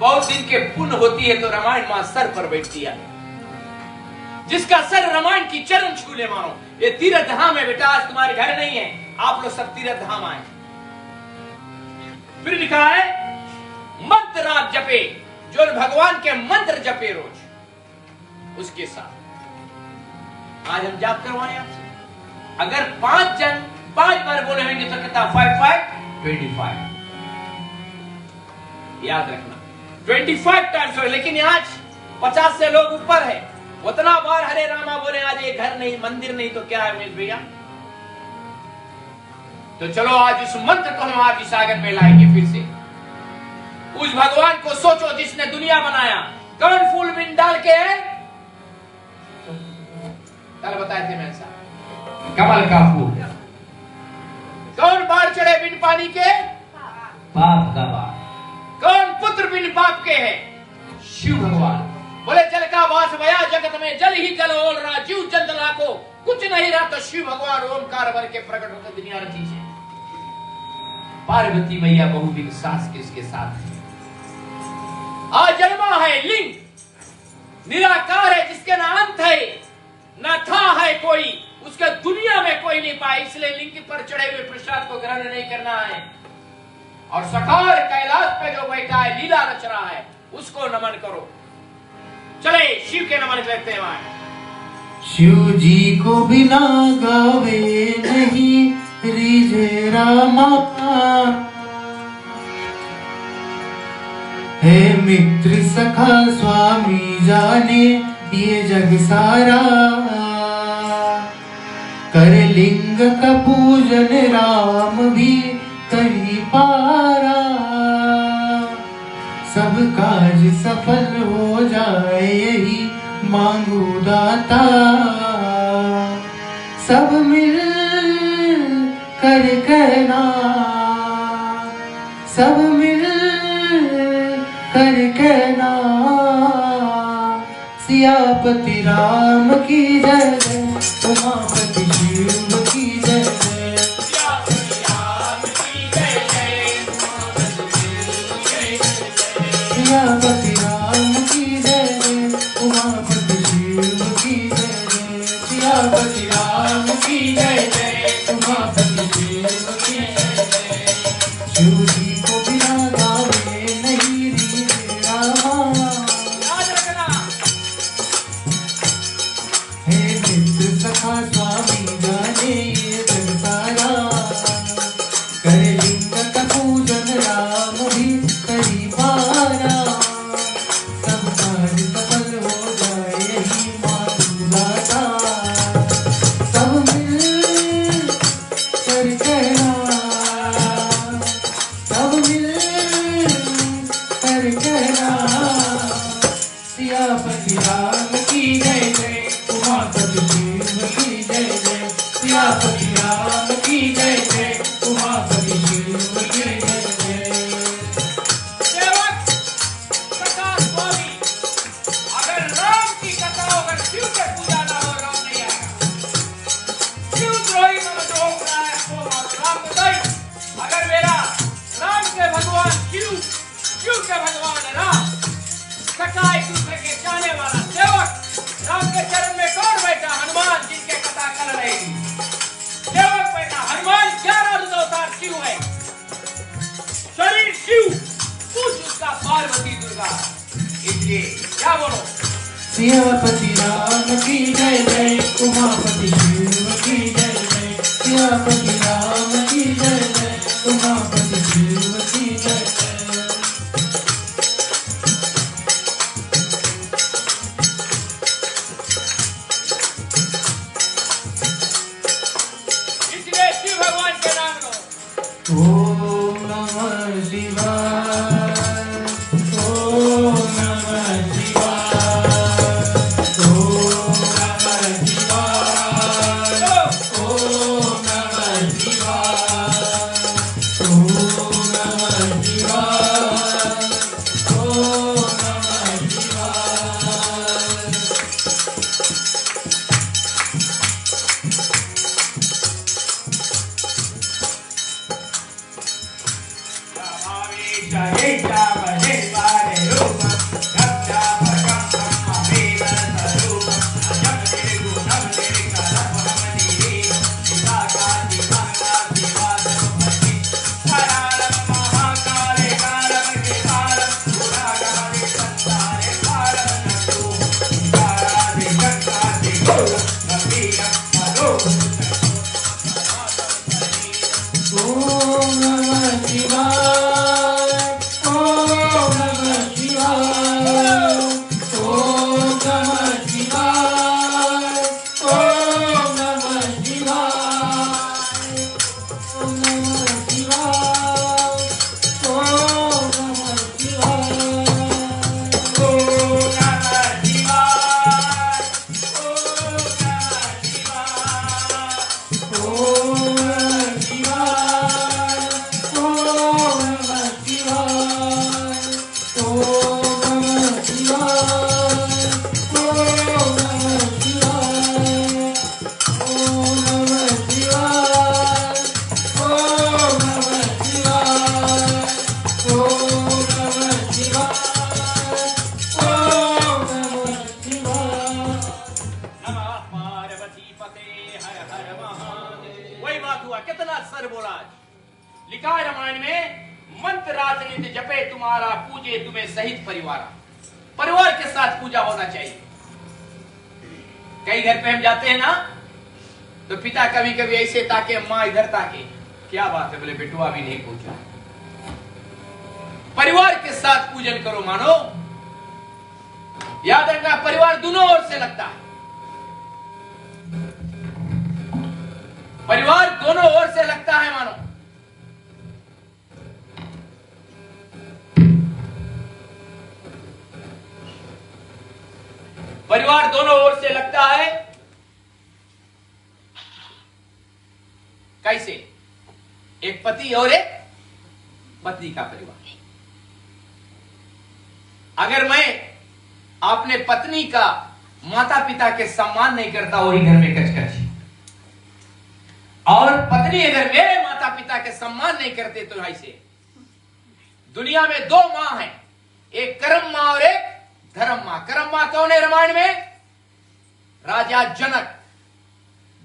बहुत दिन के पुण्य होती है तो रामायण मां सर पर बैठती है, जिसका सर रामायण की चरण छू ले मानो। ये तीरथ धाम है बेटा, आज तुम्हारे घर नहीं है, आप लोग सब तीरथ धाम आए। फिर लिखा है मंत्र आप जपे, जो भगवान के मंत्र जपे रोज, उसके साथ आज हम जाप करवाएं आपसे। अगर 5 जन 5 बार बोले होंगे तो कितना? 5 5 25। याद रखना 25 टाइम्स हो, लेकिन आज 50 से लोग ऊपर है, उतना बार हरे रामा बोले। आज ये घर नहीं, मंदिर नहीं तो क्या है उमेश भैया? तो चलो आज उस मंत्र को हम आज इस आगन में लाएंगे फिर से। उस भगवान को सोचो जिसने दुनिया बनाया। कौन फूल बिन डाल के है? कल बताए थे मैंने साहब, कमल का फूल। कौन बाढ़ चढ़े बिन पानी के? पाप का बाप। कौन पुत्र बिन बाप के है? शिव भगवान। बोले जल का वास भया जगत में, जल ही जल ओल रहा, जीव जंतला को कुछ नहीं रहा तो शिव भगवान ओमकार भर के प्रकट होकर दुनिया रची है। पार्वती मैया बहुविध सास किसके साथ है? आज जन्मा है लिंग, निराकार है, जिसके ना अंत है ना था है कोई, उसके दुनिया में कोई नहीं पाए। इसलिए लिंग पर चढ़े हुए प्रसाद को ग्रहण नहीं करना है। और सकार कैलाश पे जो बैठा है, लीला रच रहा है, उसको नमन करो। चले शिव के नमन करते हैं। शिव जी को बिना गावे नहीं रिझे रामा, हे मित्र सखा स्वामी जाने ये जग सारा, कर लिंग का पूजन राम भी करी पारा, सब काज सफल हो जाए यही मांगू दाता, सब मिल कर कहना, सब मिल कर कहना, सियापति राम की जय जय, उमापति शिव की जय जय। सियापति राम की जय जय, उमापति शिव की जय जय। सियापति राम की जय जय, उमापति शिव की जय जय। शिव जी को बिना गावे नहीं रीझे रामा, हे मित्र सखा स्वामी जाने ये जग सारा, कर लिंग का पूजन राम भी करी पारा, सियापति राम की जय जय उमापति शिव की जय जय सियापति राम की जय जय उमापति शिव की जय जय। सेवक कथा स्वामी, अगर राम की कथा हो, अगर शिव के पूजा ना हो, राम नहीं आएगा। शिव द्रोही मन द्रोह कराए सो राम दई। अगर मेरा राम के भगवान शिव, शिव के भगवान राम, सका एक दूसरे के चाहने वाला सेवक, राम के चरण में कौन बैठा? हनुमान, जिनके कथा कर रहेगी। सेवक बैठा हनुमान, 11 अवतार शिव है, शरीर शिव, पूछ उसका पार्वती दुर्गा। इसलिए क्या बोलो? सियापति राम की जय जय उमापति शिव की जय जय सियापति राम की जय जय उमापति शिव की जय जय। इसलिए शिव भगवान के नाम लो। ओम नमः शिवाय ओम नमः शिवाय ओम नमः शिवाय ओम नमः शिवाय ओम नमः शिवाय ओम नमः शिवाय। ओम नमः शिवाय ओम नमः शिवाय ओम नमः शिवाय ओम नमः शिवाय ओम नमः शिवाय ओम नमः शिवाय ओम नमः शिवाय ओम नमः शिवाय ओम नमः शिवाय ओम नमः शिवाय ओम नमः शिवाय ओम नमः शिवाय ओम नमः शिवाय ओम नमः शिवाय ओम नमः शिवाय। नमः पार्वती पते, हर हर महादेव। वही बात हुआ, कितना सर बोला आज। लिखा है रामायण में, मंत्र राजनीति जपे तुम्हारा, पूजे तुम्हें सहित परिवार। परिवार के साथ पूजा होना चाहिए। कई घर पे हम जाते हैं ना, तो पिता कभी कभी ऐसे ताके, माँ इधर ताके, क्या बात है, बोले बेटुआ भी नहीं पूछा। परिवार के साथ पूजन करो। मानो याद रखना, परिवार दोनों ओर से लगता है। परिवार दोनों ओर से लगता है। मानो परिवार दोनों ओर से लगता है। कैसे? एक पति और एक पत्नी का परिवार। अगर मैं अपने पत्नी का माता पिता के सम्मान नहीं करता, वही घर में कचकच। और पत्नी अगर मेरे माता पिता के सम्मान नहीं करते, तो ऐसे दुनिया में दो मां हैं, एक कर्म मां और एक धर्म मां। कर्म मां कौन है रामायण में? राजा जनक,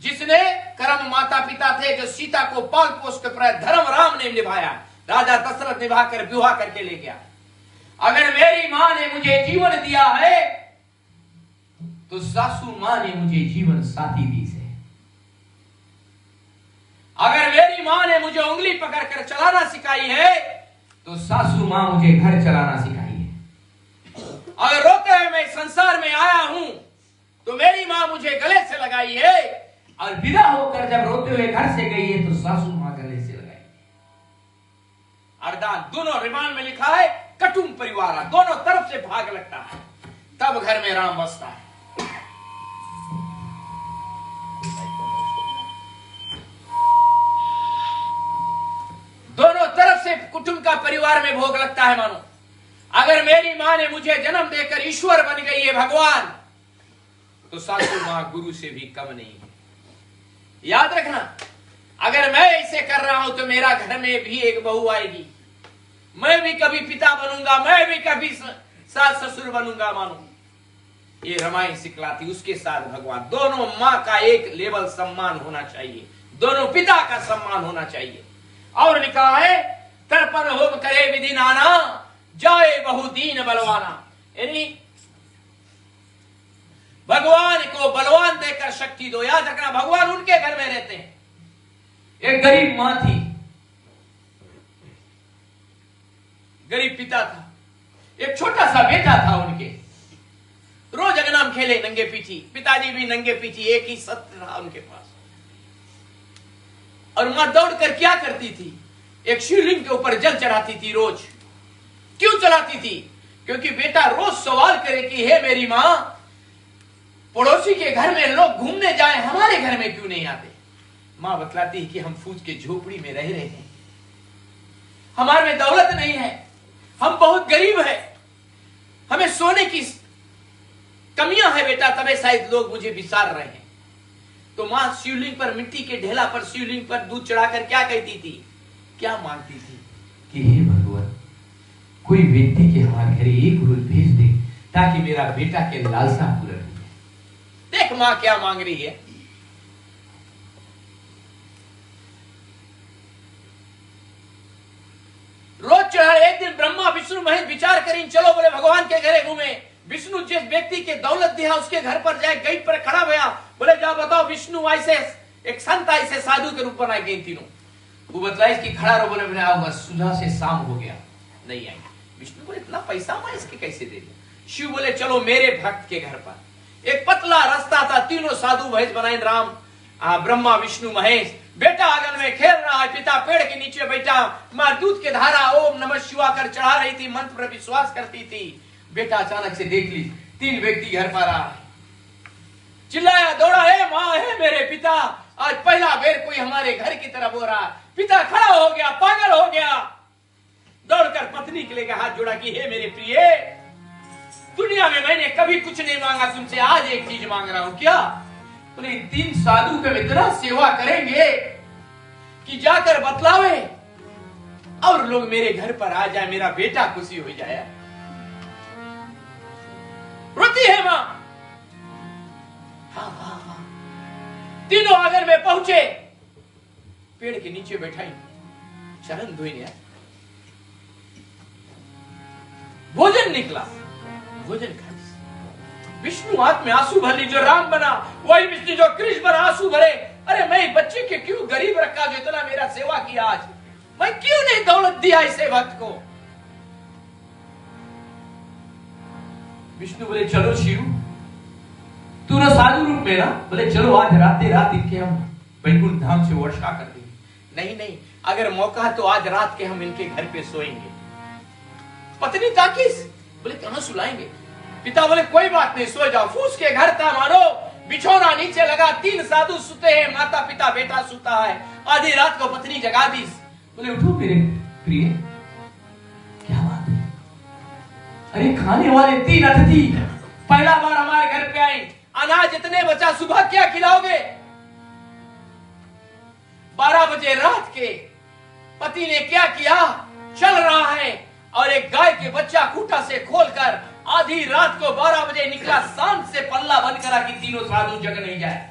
जिसने कर्म माता पिता थे जो सीता को पाल पोष कर, धर्म राम ने निभाया, राजा दशरथ निभा कर विवाह करके ले गया। अगर मेरी मां ने मुझे जीवन दिया है, तो सासू मां ने मुझे जीवन साथी दी है। अगर मेरी मां ने मुझे उंगली पकड़कर चलाना सिखाई है, तो सासू मां मुझे घर चलाना सिखाई है। अगर रोते हुए मैं संसार में आया हूं, तो मेरी मां मुझे गले से लगाई है, और विदा होकर जब रोते हुए घर से गई है, तो सासू मां गले से लगाई है। अरदान दोनों रिमांड में लिखा है, कटुम परिवार, दोनों तरफ से भाग लगता है। तब घर में राम बसता है। दोनों तरफ से कुटुंब का परिवार में भोग लगता है। मानो अगर मेरी माँ ने मुझे जन्म देकर ईश्वर बन गई है भगवान, तो सासू माँ गुरु से भी कम नहीं है। याद रखना, अगर मैं ऐसे कर रहा हूं तो मेरा घर में भी एक बहू आएगी, मैं भी कभी पिता बनूंगा, मैं भी कभी सास ससुर बनूंगा। मानो ये रामायण सिखलाती, उसके साथ भगवान, दोनों माँ का एक लेवल सम्मान होना चाहिए, दोनों पिता का सम्मान होना चाहिए। और लिखा है तर्पण होम करे विधि नाना, जाए बहु दीन बलवाना। यानी भगवान को बलवान देकर शक्ति दो। याद रखना, भगवान उनके घर में रहते हैं। एक गरीब मां थी, गरीब पिता था, एक छोटा सा बेटा था उनके। रोज अगनाम खेले नंगे पीठी, पिताजी भी नंगे पीठी, एक ही सत्र रहा उनके पास। और मां दौड़कर क्या करती थी, एक शिवलिंग के ऊपर जल चढ़ाती थी रोज। क्यों चढ़ाती थी? क्योंकि बेटा रोज सवाल करे कि हे मेरी मां, पड़ोसी के घर में लोग घूमने जाए, हमारे घर में क्यों नहीं आते? मां बतलाती है कि हम फूस के झोपड़ी में रह रहे हैं, हमारे में दौलत नहीं है, हम बहुत गरीब है, हमें सोने की कमियां है बेटा, तबे शायद लोग मुझे विसार रहे हैं। तो मां शिवलिंग पर, मिट्टी के ढेला पर शिवलिंग पर दूध चढ़ाकर क्या कहती थी, क्या मांगती थी कि हे भगवान, कोई व्यक्ति के हमारे घर एक रोज भेज दे ताकि मेरा बेटा के लालसा पूरा हो जाए। देख मां क्या मांग रही है। रोज चढ़ा। एक दिन ब्रह्मा विष्णु महेश विचार करें, चलो बोले भगवान के घरे घूमे। विष्णु जिस व्यक्ति के दौलत दिया उसके घर पर जाए, गेट पर खड़ा हुआ, बोले जाओ बताओ विष्णु ऐसे एक संत ऐसे साधु के रूप बनाए गए तीनों। वो बतलाए इसकी खड़ा रहो, बोले मैं आऊंगा। सुबह से शाम हो गया, नहीं आएंगे। विष्णु बोले इतना पैसा मैं इसके कैसे दे दिया? शिव बोले चलो मेरे भक्त के घर पर। एक पतला रास्ता था, तीनों साधु भैंस बनाए, राम ब्रह्मा विष्णु महेश। बेटा आंगन में खेल रहा है, पिता पेड़ के नीचे बैठा, मां दूध के धारा ओम नमः शिवाय कर चढ़ा रही थी, मंत्र पर विश्वास करती थी। बेटा अचानक से देख ली तीन व्यक्ति घर पर आ, चिल्लाया दौड़ा, हे मां, हे मेरे पिता, आज पहला बेर कोई हमारे घर की तरफ हो रहा। पिता खड़ा हो गया, पागल हो गया, दौड़कर पत्नी के लिए हाथ जोड़ा कि हे मेरे प्रिय, दुनिया में मैंने कभी कुछ नहीं मांगा तुमसे, आज एक चीज मांग रहा हूं। क्या? बोले तीन साधु का इतना सेवा करेंगे कि जाकर बतलावे और लोग मेरे घर पर आ जाए, मेरा बेटा खुशी हो जाए। रोती है मां। हाँ हाँ हाँ। तीनों आंगन में पहुंचे, पेड़ के नीचे बैठाई, चरण धोई, भोजन निकला, भोजन खा। विष्णु हाथ में आंसू भर ली, जो राम बना वही विष्णु जो कृष्ण बना, आंसू भरे। अरे मैं बच्चे के क्यों गरीब रखा जो इतना मेरा सेवा किया, आज मैं क्यों नहीं दौलत दिया इसे भक्त को? विष्णु बोले चलो शिव, तू ना साधु रूप में ना, बोले चलो आज रात इनके हम वैकुंठ धाम से वर्षा कर देंगे। नहीं नहीं, अगर मौका तो आज रात के हम इनके घर पे सोएंगे। पत्नी ताकिस, बोले कहां सुलाएंगे? पिता बोले कोई बात नहीं, सो जाओ। फूस के घर था, मानो बिछौना नीचे लगा, तीन साधु सुते हैं, माता पिता बेटा सुता है। आधी रात को पत्नी जगा दी, बोले उठो मेरे प्रिय, क्या बात है? अरे खाने वाले तीन अतिथि पहला बार हमारे घर पे आए, अनाज इतने बचा, सुबह क्या खिलाओगे? 12 बजे रात के पति ने क्या किया, चल रहा है और एक गाय के बच्चा खूंटा से खोलकर आधी रात को 12 बजे निकला, शाम से पल्ला बंद करा कि तीनों साधु जग नहीं जाए।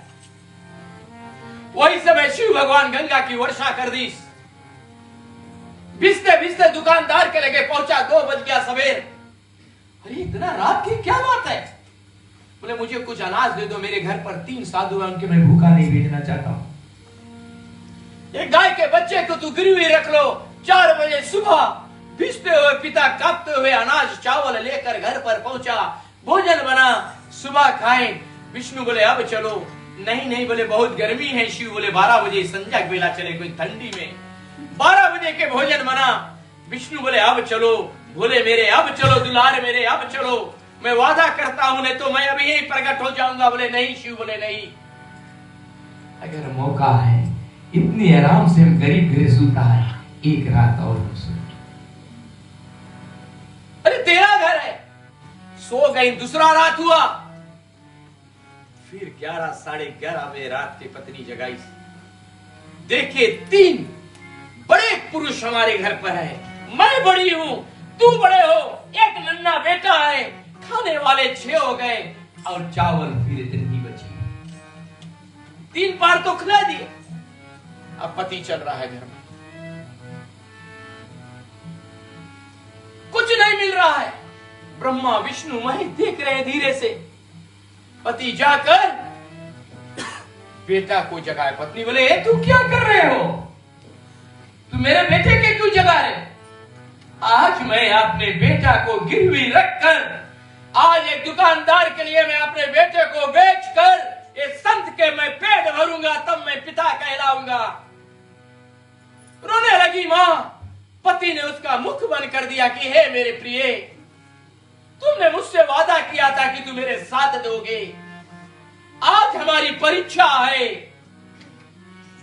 वही समय शिव भगवान गंगा की वर्षा कर दी। भिजते भिजते दुकानदार के लगे पहुंचा, 2 बज गया सवेर। अरे इतना रात की क्या बात है? बोले मुझे कुछ अनाज दे दो, मेरे घर पर 3 साधु हैं, उनके मैं भूखा नहीं भेजना चाहता हूं। एक गाय के बच्चे को तू गिरवी रख लो। 4 बजे सुबह भिजते हुए पिता कांपते हुए अनाज चावल लेकर घर पर पहुंचा, भोजन बना, सुबह खाए। विष्णु बोले अब चलो। नहीं नहीं, बोले बहुत गर्मी है। शिव बोले 12 बजे संध्या बेला चले, कोई ठंडी में। 12 बजे के भोजन बना। विष्णु बोले अब चलो, बोले मेरे अब चलो, दुलार मेरे अब चलो। मैं वादा करता हूं, नहीं तो मैं अभी यही प्रकट हो जाऊंगा। बोले नहीं शिव, बोले नहीं। अगर मौका है, इतनी आराम से हम गरीब गृहस्थ है, एक रात और हम सो। अरे तेरा घर है, सो गई, दूसरा रात हुआ, फिर 11 साढ़े 11 बजे रात की पत्नी जगाई। देखे 3 बड़े पुरुष हमारे घर पर है, मैं बड़ी हूं, तू बड़े हो, एक नन्हा बेटा है, खाने वाले 6 हो गए और चावल फिर इतनी ही बची। 3 बार तो खिला दिए। अब पति चल रहा है घर में, कुछ नहीं मिल रहा है। ब्रह्मा विष्णु महेश देख रहे हैं धीरे से। पति जाकर बेटा को जगाए। पत्नी बोले तू क्या कर रहे हो, तू मेरे बेटे के क्यों जगा रहे? आज मैं अपने बेटा को गिरवी रखकर, आज एक दुकानदार के लिए मैं अपने बेटे को बेचकर इस संत के मैं पेट भरूंगा, तब मैं पिता कहलाऊंगा। रोने लगी मां। पति ने उसका मुख बंद कर दिया कि हे मेरे प्रिय, तुमने मुझसे वादा किया था कि तुम मेरे साथ दोगे, आज हमारी परीक्षा है।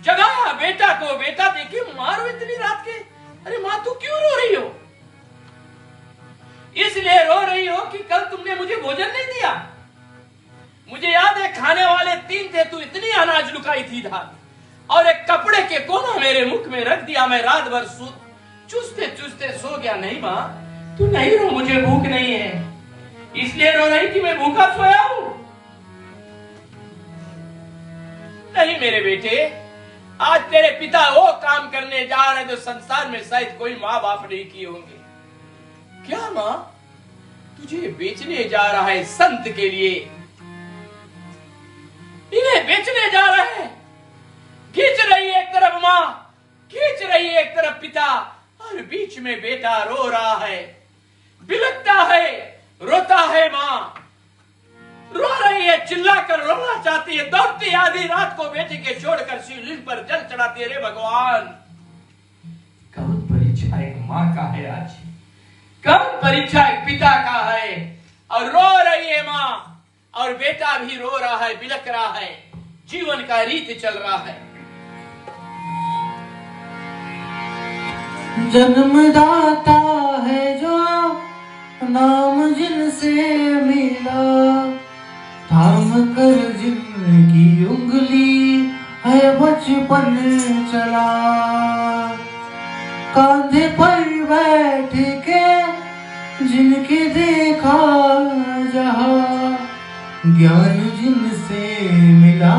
जगाया बेटा को। बेटा देखिए मारो इतनी रात के। अरे मां तू क्यों रो रही हो? इसलिए रो रही हो कि कल तुमने मुझे भोजन नहीं दिया। मुझे याद है खाने वाले 3 थे, तू इतनी अनाज लुकाई थी था, और एक कपड़े के कोना मेरे मुख में रख दिया। मैं रात भर चूसते चूसते सो गया। नहीं मां तू नहीं रो, मुझे भूख नहीं है, इसलिए रो रही कि मैं भूखा सोया हूं। नहीं मेरे बेटे, आज तेरे पिता वो काम करने जा रहे जो संसार में शायद कोई माँ बाप नहीं किए होंगे। क्या माँ? तुझे बेचने जा रहा है संत के लिए, इन्हें बेचने जा रहा है। खींच रही है एक तरफ माँ, खींच रही है एक तरफ पिता, और बीच में बेटा रो रहा है, बिलखता है, रोता है। माँ रो रही है, चिल्लाकर रोना चाहती है, दौड़ती आधी रात को बेटे के छोड़कर शिवलिंग पर जल चढ़ाती है। रे भगवान, कौन परीक्षा एक माँ का है आज, कौन परीक्षा एक पिता का है। और रो रही है माँ, और बेटा भी रो रहा है, बिलख रहा है। जीवन का रीत चल रहा है। जन्मदाता है जो नाम जिनसे मिला, थाम कर जिनकी उंगली है बचपन चला। कांधे पर बैठ के जिनके देखा जहां, ज्ञान जिनसे मिला,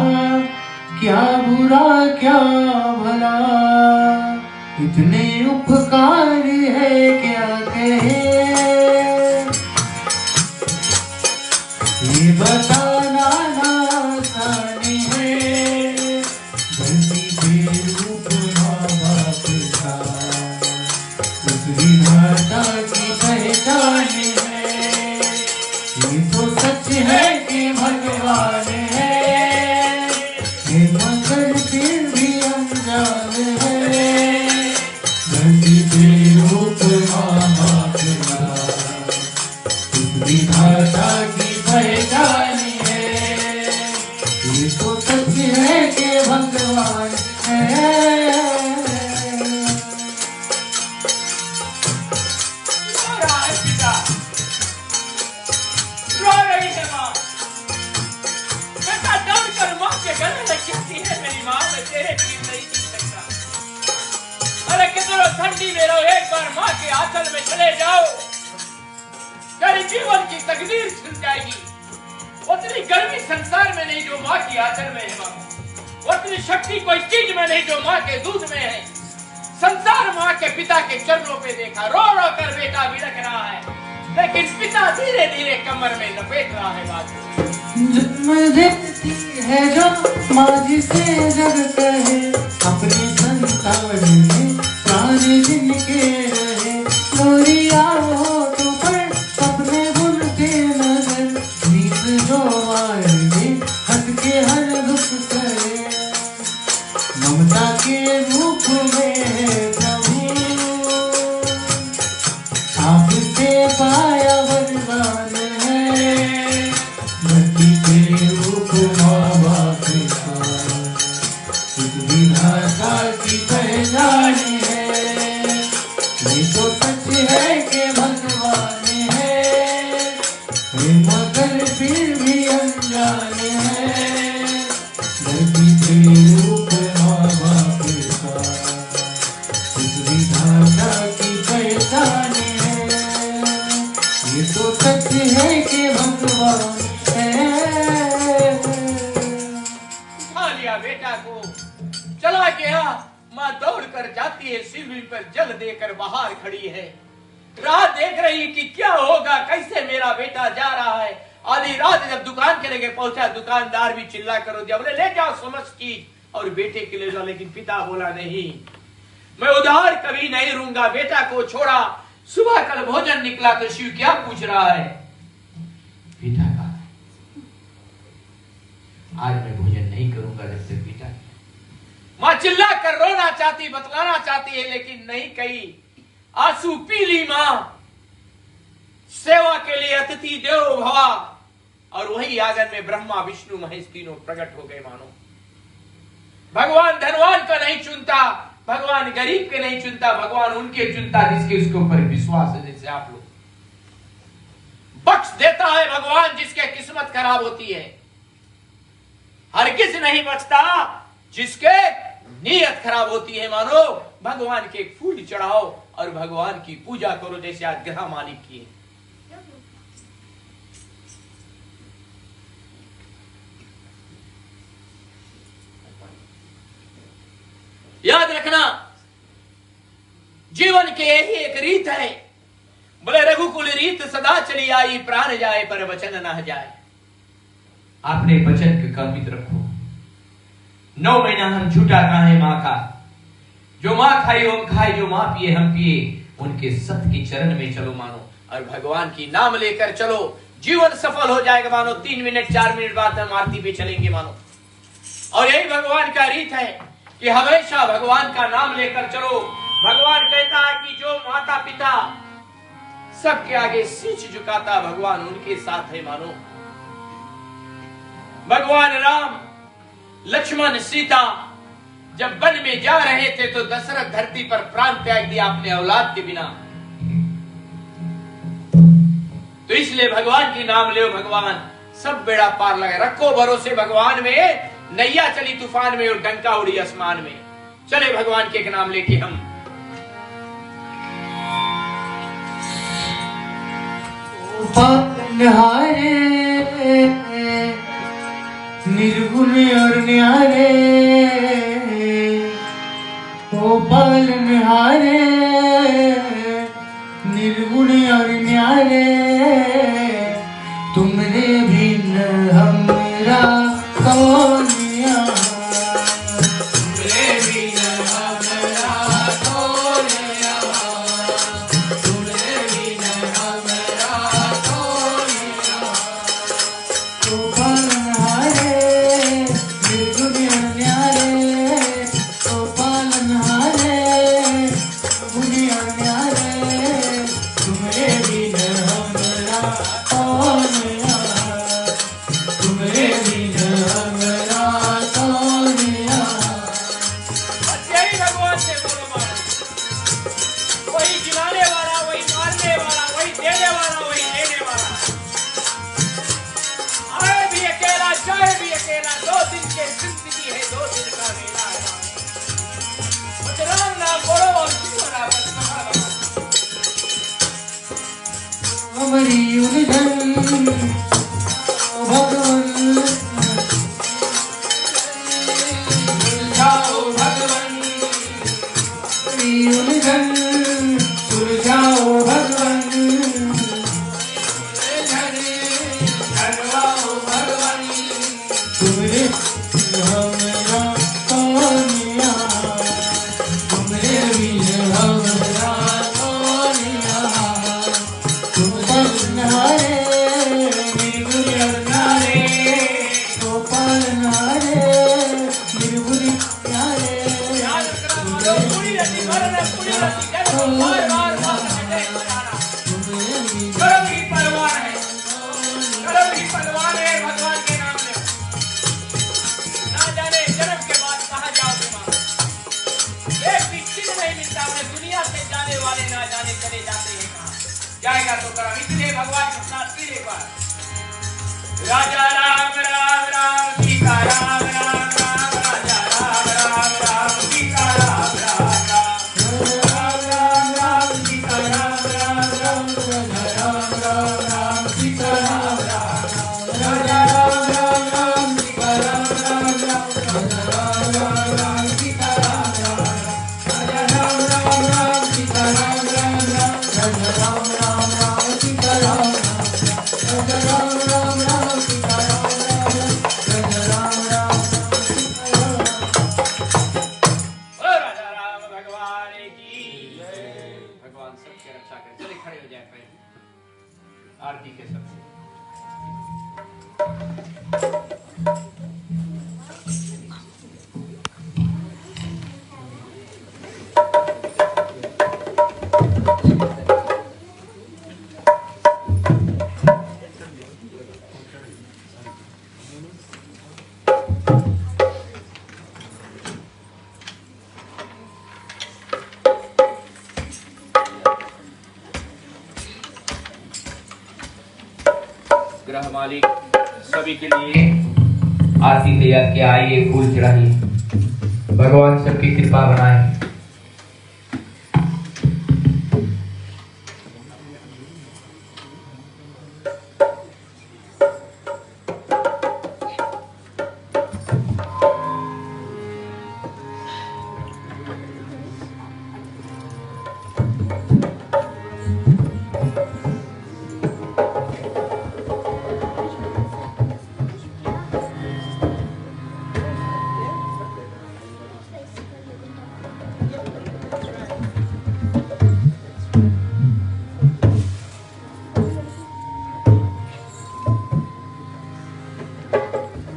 क्या बुरा क्या भला। इतने उपकार है क्या कहे, ये बताना आसान है। धरती के रूप माँ बाप का, उस विधाता की पहचान है। ये तो सच है कि भगवान है, मगर फिर भी अनजान है। धरती के रूप माँ बाप का, उस विधाता की पहचान है। ये तो सच है कि भगवान है। रो रहा है पिता, रो रही है माँ। बेटा दौड़कर माँ के गले लग जाती है। मेरी माँ, मैं तेरे बिन नहीं जी सकता। अरे कितने ठंडी में रहो, एक बार माँ के आंचल में चले जाओ, तेरी जीवन की तकदीर खुल जाएगी। उतनी गर्मी संसार में नहीं जो माँ की आंचल में है माँ। उतनी शक्ति कोई चीज में नहीं जो माँ के दूध में है। संसार माँ के पिता के चरणों पे देखा, रो रो कर बेटा बिलख रहा है, लेकिन पिता धीरे धीरे कमर में लपेट रहा है बात को। जन्म देती है जो माँ जिसे जग कहे, अपने संतान में प्राण जिनके रहे। लोरिया हो तो पर अपने बुनते नजर, नीत जो मारे हंस के हर दुख करे। ममता के रूप में प्रभु, आपसे पाया वरदान है। ये तो सत्य है कि भगवान है। उठा लिया बेटा को, चला गया। माँ दौड़ कर जाती है, शिवलिंग पर जल देकर बाहर खड़ी है, राह देख रही कि क्या होगा, कैसे मेरा बेटा जा रहा है। आधी रात जब दुकान के लगे पहुंचा, दुकानदार भी चिल्ला करो दिया, बोले ले जाओ समझ चीज और बेटे के ले जाओ। लेकिन पिता बोला नहीं, मैं उधार कभी नहीं रहूंगा। बेटा को छोड़ा। सुबह कल भोजन निकला तो शिव क्या पूछ रहा है, बेटा का आज मैं भोजन नहीं करूंगा जब तक बेटा। मां चिल्ला कर रोना चाहती, बतलाना चाहती है, लेकिन नहीं कही। आंसू पी ली मां। सेवा के लिए अतिथि देवो भवा। और वही आंगन में ब्रह्मा विष्णु महेश तीनों प्रकट हो गए। मानो भगवान धनवान का नहीं चुनता, भगवान गरीब के नहीं चुनता, भगवान उनके चुनता जिसके उसके ऊपर विश्वास है। जैसे आप लोग, बख्श देता है भगवान जिसके किस्मत खराब होती है। हर किस नहीं बचता जिसके नीयत खराब होती है। मानो भगवान के फूल चढ़ाओ और भगवान की पूजा करो, जैसे आज ग्रह मालिक की है। याद रखना, जीवन के यही एक रीत है। बोले रघुकुल रीत सदा चली आई, प्राण जाए पर वचन न जाए। आपने वचन के कल्पित रखो। 9 महीना हम झूठा खाए मां का, जो मां खाई हम खाए, जो मां पिए हम पिए। उनके सत्य के चरण में चलो मानो, और भगवान की नाम लेकर चलो, जीवन सफल हो जाएगा मानो। 3 मिनट 4 मिनट बाद हम आरती पे चलेंगे मानो। और यही भगवान का रीत है कि हमेशा भगवान का नाम लेकर चलो। भगवान कहता है कि जो माता पिता सबके आगे शीश झुकाता, भगवान उनके साथ है मानो। भगवान राम, लक्ष्मण, सीता जब वन में जा रहे थे तो दशरथ धरती पर प्राण त्याग दिया अपने औलाद के बिना। तो इसलिए भगवान की नाम ले, भगवान सब बेड़ा पार लगे। रखो भरोसे भगवान में। नैया चली तूफान में और डंका उड़ी आसमान में। चले भगवान के एक नाम लेके हम। पालनहारे निर्गुण और न्यारे, ओ पालनहारे निर्गुण और न्यारे, तुमरे बिन हमरा कौन यहाँ, तुमरे बिन हमरा कौन यहाँ, तुमरे बिन हमरा कौन यहाँ। तो पालनहारे निर्गुण और न्यारे, तो पालनहारे निर्गुण और न्यारे, तुमरे बिन हमरा कौन यहाँ, तुमरे बिन हमरा कौन यहाँ। यही भगवान से बोलो मानो। वही जिलाने वाला, वही मारने वाला, वही देने वाला, वही लेने वाला। आए भी अकेला, जाए भी अकेला। 2 दिन की जिंदगी है, 2 दिन का मेला है। राम नाम बोलो और क्यों ना बस। हमारी उलझन भगवान, सुलझाओ भगवान, हमारी उलझन सुलझाओ भगवान, उलझन हटवाओ भगवान, तुमरे हमरा कौन यहाँ, तुमरे बिन हमरा कौन यहाँ। तुम पालनहारे निर्गुण और न्यारे, तो पालनहारे निर्गुण न्यारे, याद रखना मानो, पूरी रति मरना, पूरी रति जन्म, बार बार बार हटे बनाना। तुमरे बिन कर्म ही परवान है, कर्म ही परवान है। भगवान के नाम ले, ना जाने जन्म के बाद कहाँ जाओगे मानो। एक भी चिन्ह नहीं मिलता। अपने दुनिया से जाने वाले ना जाने चले जाते हैं कहाँ। जाएगा तो करम। इसलिए भगवान के साथ फिर एक बार, राजा राम राम राम, सीता राम राम राम, राजा राम राम राम, सीता राम राम राम, राम राम राम सीता राम राम राम, राम राम आरती के समय ग्रह मालिक सभी के लिए आरती तैयार किया। आइए फूल चढ़ाइए, भगवान सबकी कृपा बनाए।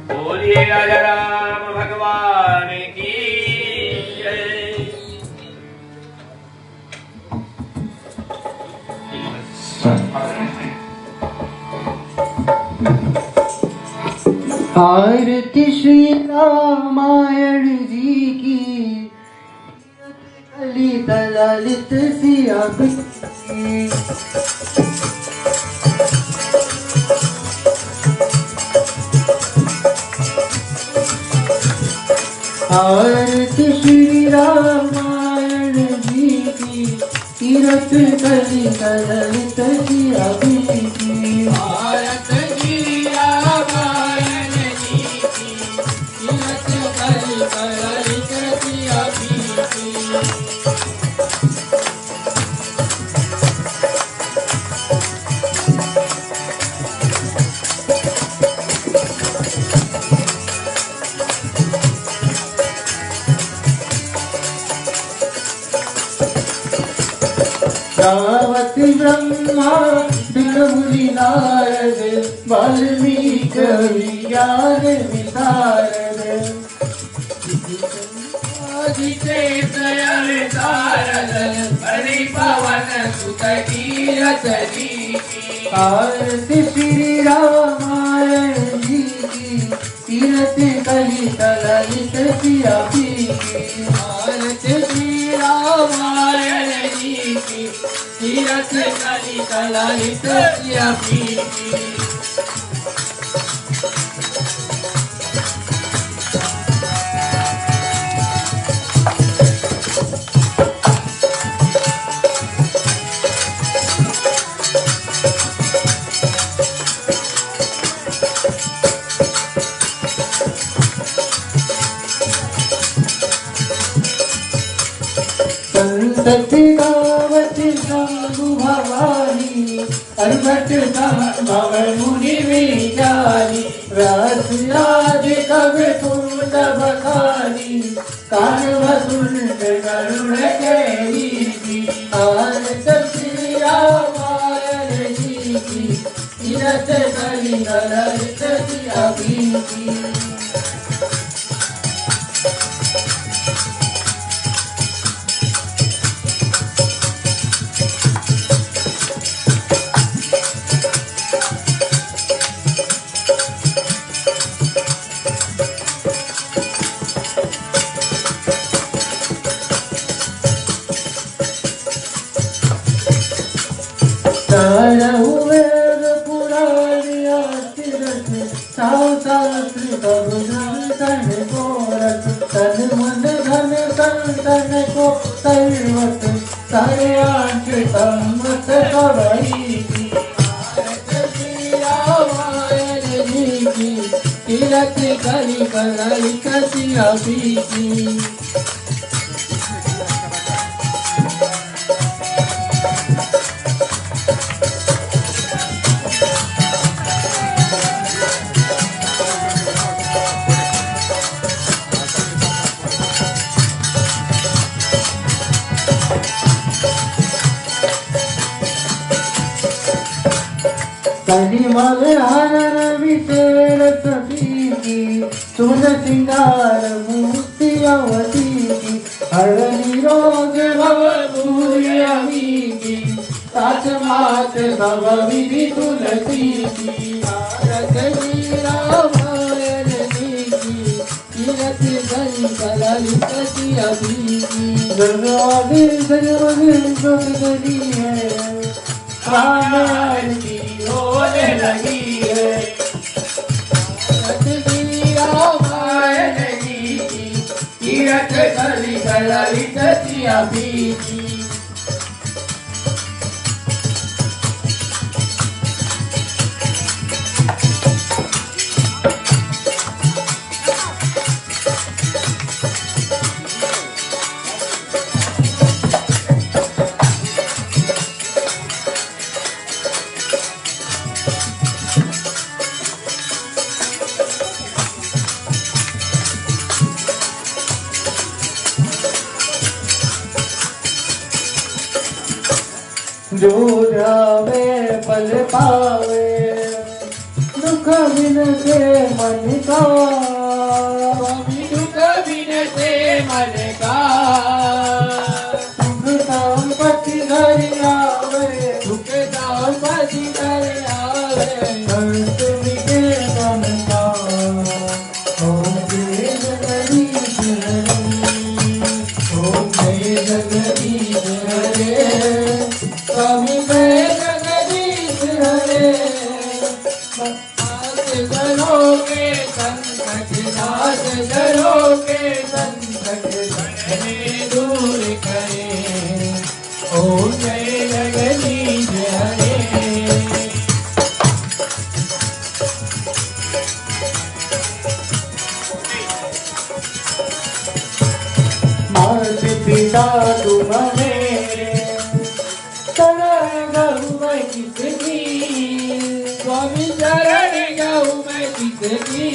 बोलिए राजा राम भगवान की जय। आरती श्री रामायण जी की, ललित ललित सिया की। आरती श्री रामायण जी की, तीरथ ललित ललित सिया की। आरती श्री रामायण जी की, तीरथ ललित ललित सिया की। जावति ब्रह्मा बिलमुनि नारद, वाल्मीकि ज्ञान विशारद। आदितेश अवतारद, हरि पवन सुत कीरत जी। आरती श्री रामायण जी की, तीरथ ललित ललित सिया की। आरती श्री रामायण जी की, तीरथ ललित ललित सिया की। संतति गावति शंभु भवानी, अर्भट संभव मुनि विचारी। व्यास आदि कवि कुंड बखानी, कानव सुंद गरुड़ केरी। आरती श्री रामायण जी की, तीरथ ललित ललित सिया की। वेद पुराण तीरथ, शास्त्र कब ग्रंथन को रख। तन मन धन संतन को सर्वत, सारे आठ सम्मत कवई। आरती श्री रामायण जी की, तीरथ ललित ललित सिया की। कलिमल हरण विशेर सखी की सुन सिंगार मूर्ति अवती की हरणी रोग भव भूयमी की साच मात भव विधि तुलसी की भारत वीरा भयरणी की तीरथ गली कललित अभी की जगवादी जगवगी गली है राम आरती होने लगी है तीरथ गली कललित अभी की जो जावे पल पावे दुख बिन से मन का दुख बिन से मन का सुख संपत्ति घर आवे दुख संपत्ति घर आवे संत मिटे मन का ओम जय जगदीश हरि ओम जय जगदीश हरे स्वामी जय जगदीश हरे जनो के संकट नाश जनो के संकट घने दूर करे ओम जय जगदीश हरे मात पिता तुम मेरे स्वामी शरण गऊ मैं किसकी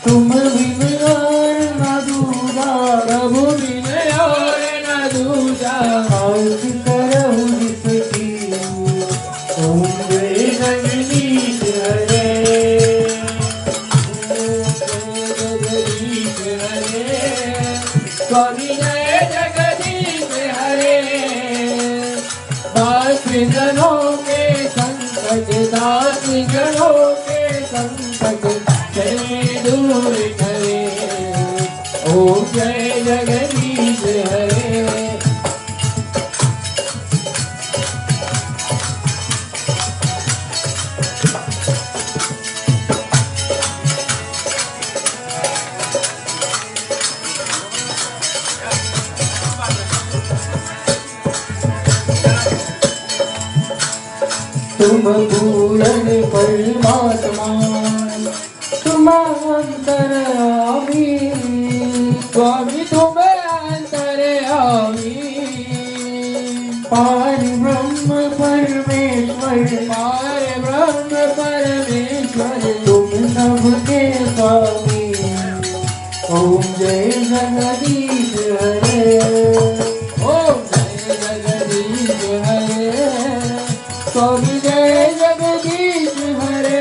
तुम बिन और न दूजा प्रभु बिन और न दूजा आउट करहु जिसकी ओम जय जगदीश हरे जगदीश हरे स्वामी जय जगदीश हरे दास जनों के संकट दास जनों के संकट चले दूर करे ओम जय जगदीश हरे तुम पूर्ण परमात्मा तुम अंतर्यामी स्वामी तुम अंतर्यामी पार ब्रह्म परमेश्वर पार ब्रह्म परमेश्वर तुम सबके स्वामी ओम जय जगदीश हरे ओम जय जगदीश हरे स्वामी जय जगदीश हरे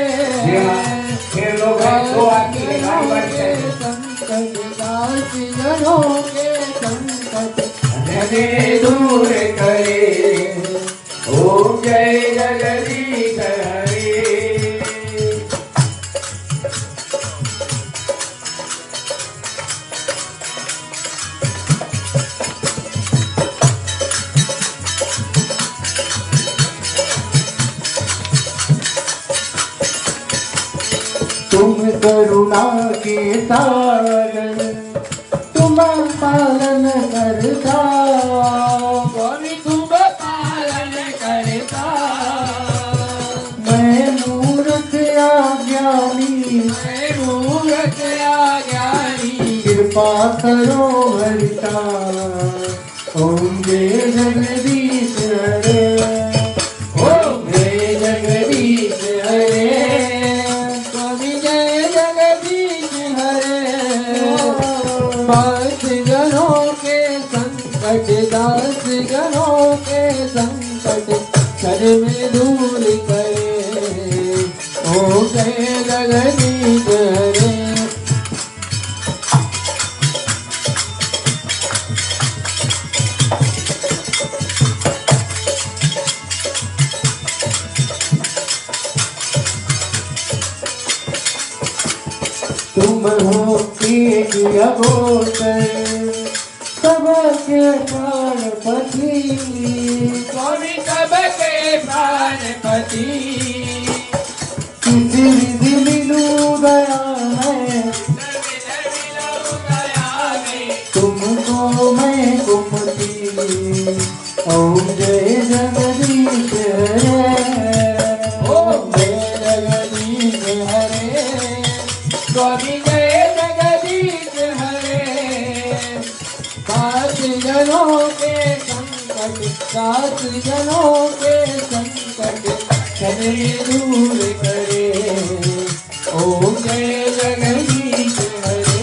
संकट दास जनों के संकट घने दूर करे ओम जय जगदीश हरे तुम करुणा के सागर तुम पालन करता स्वामी तुम पालन करता मैं मूर्ख अज्ञानी कृपा करो हरिता ओम जय जगदीश हरे ओम जय जगदीश हरे दास जनों के संकट दास जनों के संकट सर में धूल करे ओ जय जगदीश हरे। तुम हो एक अगोचर सबके प्राणपति, स्वामी सबके प्राणपति, किसी विधि मिलू दया है, तुमको मैं गुमती। ओम जय जगदीश हरे, ओम जय जगदीश हरे, स्वामी जय जगदीश हरे। सात जनों के संकट, सात जनों के संकट चले दूर करे। ओम जय जगदीश हरे।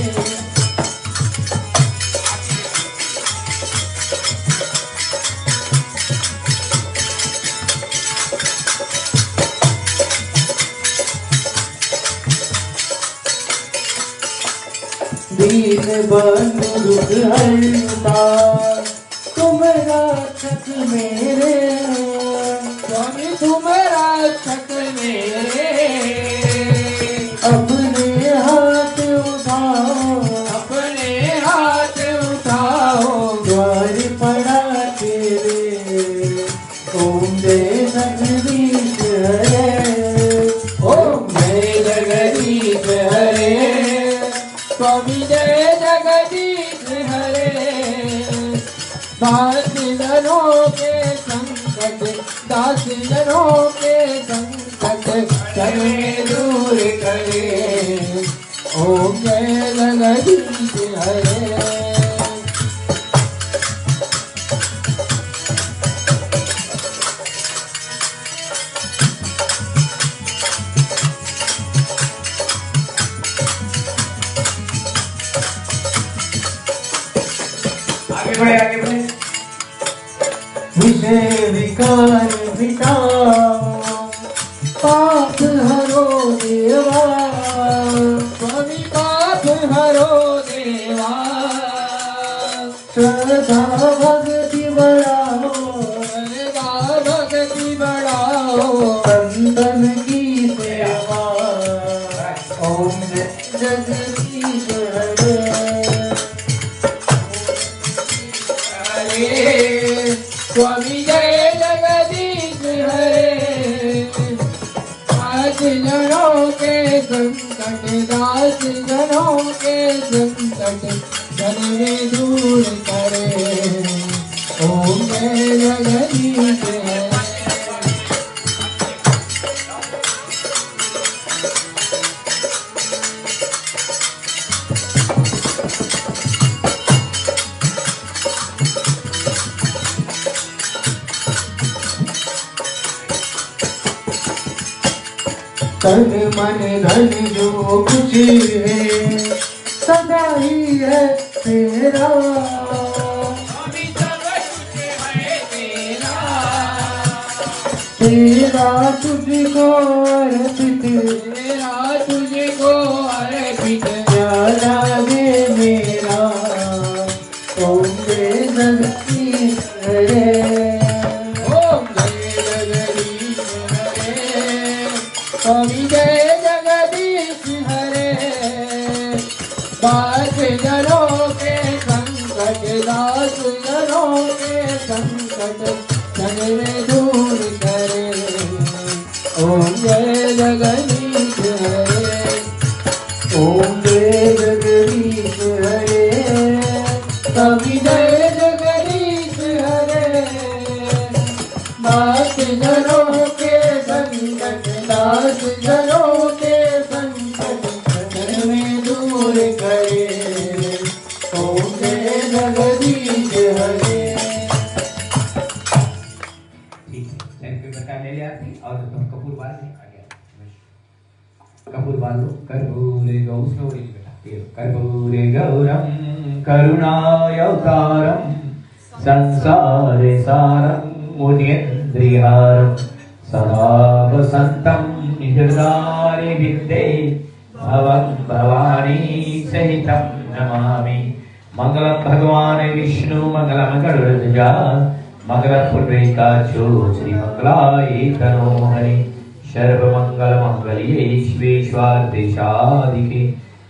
दीन बंधु दुख हरता, तुम रक्षक मेरे, स्वामी तुम रक्षक मेरे। अपने हाथ उठाओ, अपने हाथ उठाओ, द्वार पड़ा तेरे। ओम जय जगदीश हरे, ओम जय जगदीश हरे, स्वामी जय जगदीश हरे। दास जनों के संकट, दास जनों के संकट चले दूर करे। ओम जय जगदीश हरे। आगे बढ़े, आगे बढ़े। विषय विकार मिटाओ, पाप हरो देवा, स्वामी पाप हरो देवा। श्रद्धा भक्ति बढ़ाओ, श्रद्धा भक्ति बढ़ाओ, संतन की सेवा। ओम जय जगदीश हरे, हरे। स्वामी जय जगदीश हरे। दास जनों के संकट, दास जनों के संकट चले दूर करे। ओम जय जगदीश हरे। तन मन धन जो कुछ है सदा ही है तेरा। स्वामी सब कुछ है तेरा। तेरा तुझको अर्पित, तेरा तुझको अर्पित। प्यारा गे मेरा। ओम जय जगदीश हरे, ओम जय जगदीश हरे। स्वामी जय जगदीश हरे। दास जनों के संकट, दास जनों के संकट चले दूर करे। ओम जय जगदीश हरे, ओम जय जगदीश हरे, कवि जय जगदीश हरे। दास जनों के संकट, दास जनों के संकट चले दूर करे। ओम जय जगदीश हरे। ठीक है, लाइन पे बता ले आती और तुम कपूर बाल नहीं आ गया। कपूर बाल लो। कर्पूरे गौस्नोरी बेटा कर्पूरे गौरम करुणावतारम संसारे सारम मुनिन्द्रिहारम सदा वसन्तं हृदये विद्ये भवं भवानी सहितं नमामि। मंगलम भगवान विष्णु मंगलम गरुड़ध्वजा मंगलम पुंडरीकाक्षो श्री मंगलाय तनोहरि सर्वमंगल मंगल्ये शिवे स्वार्थे साधिके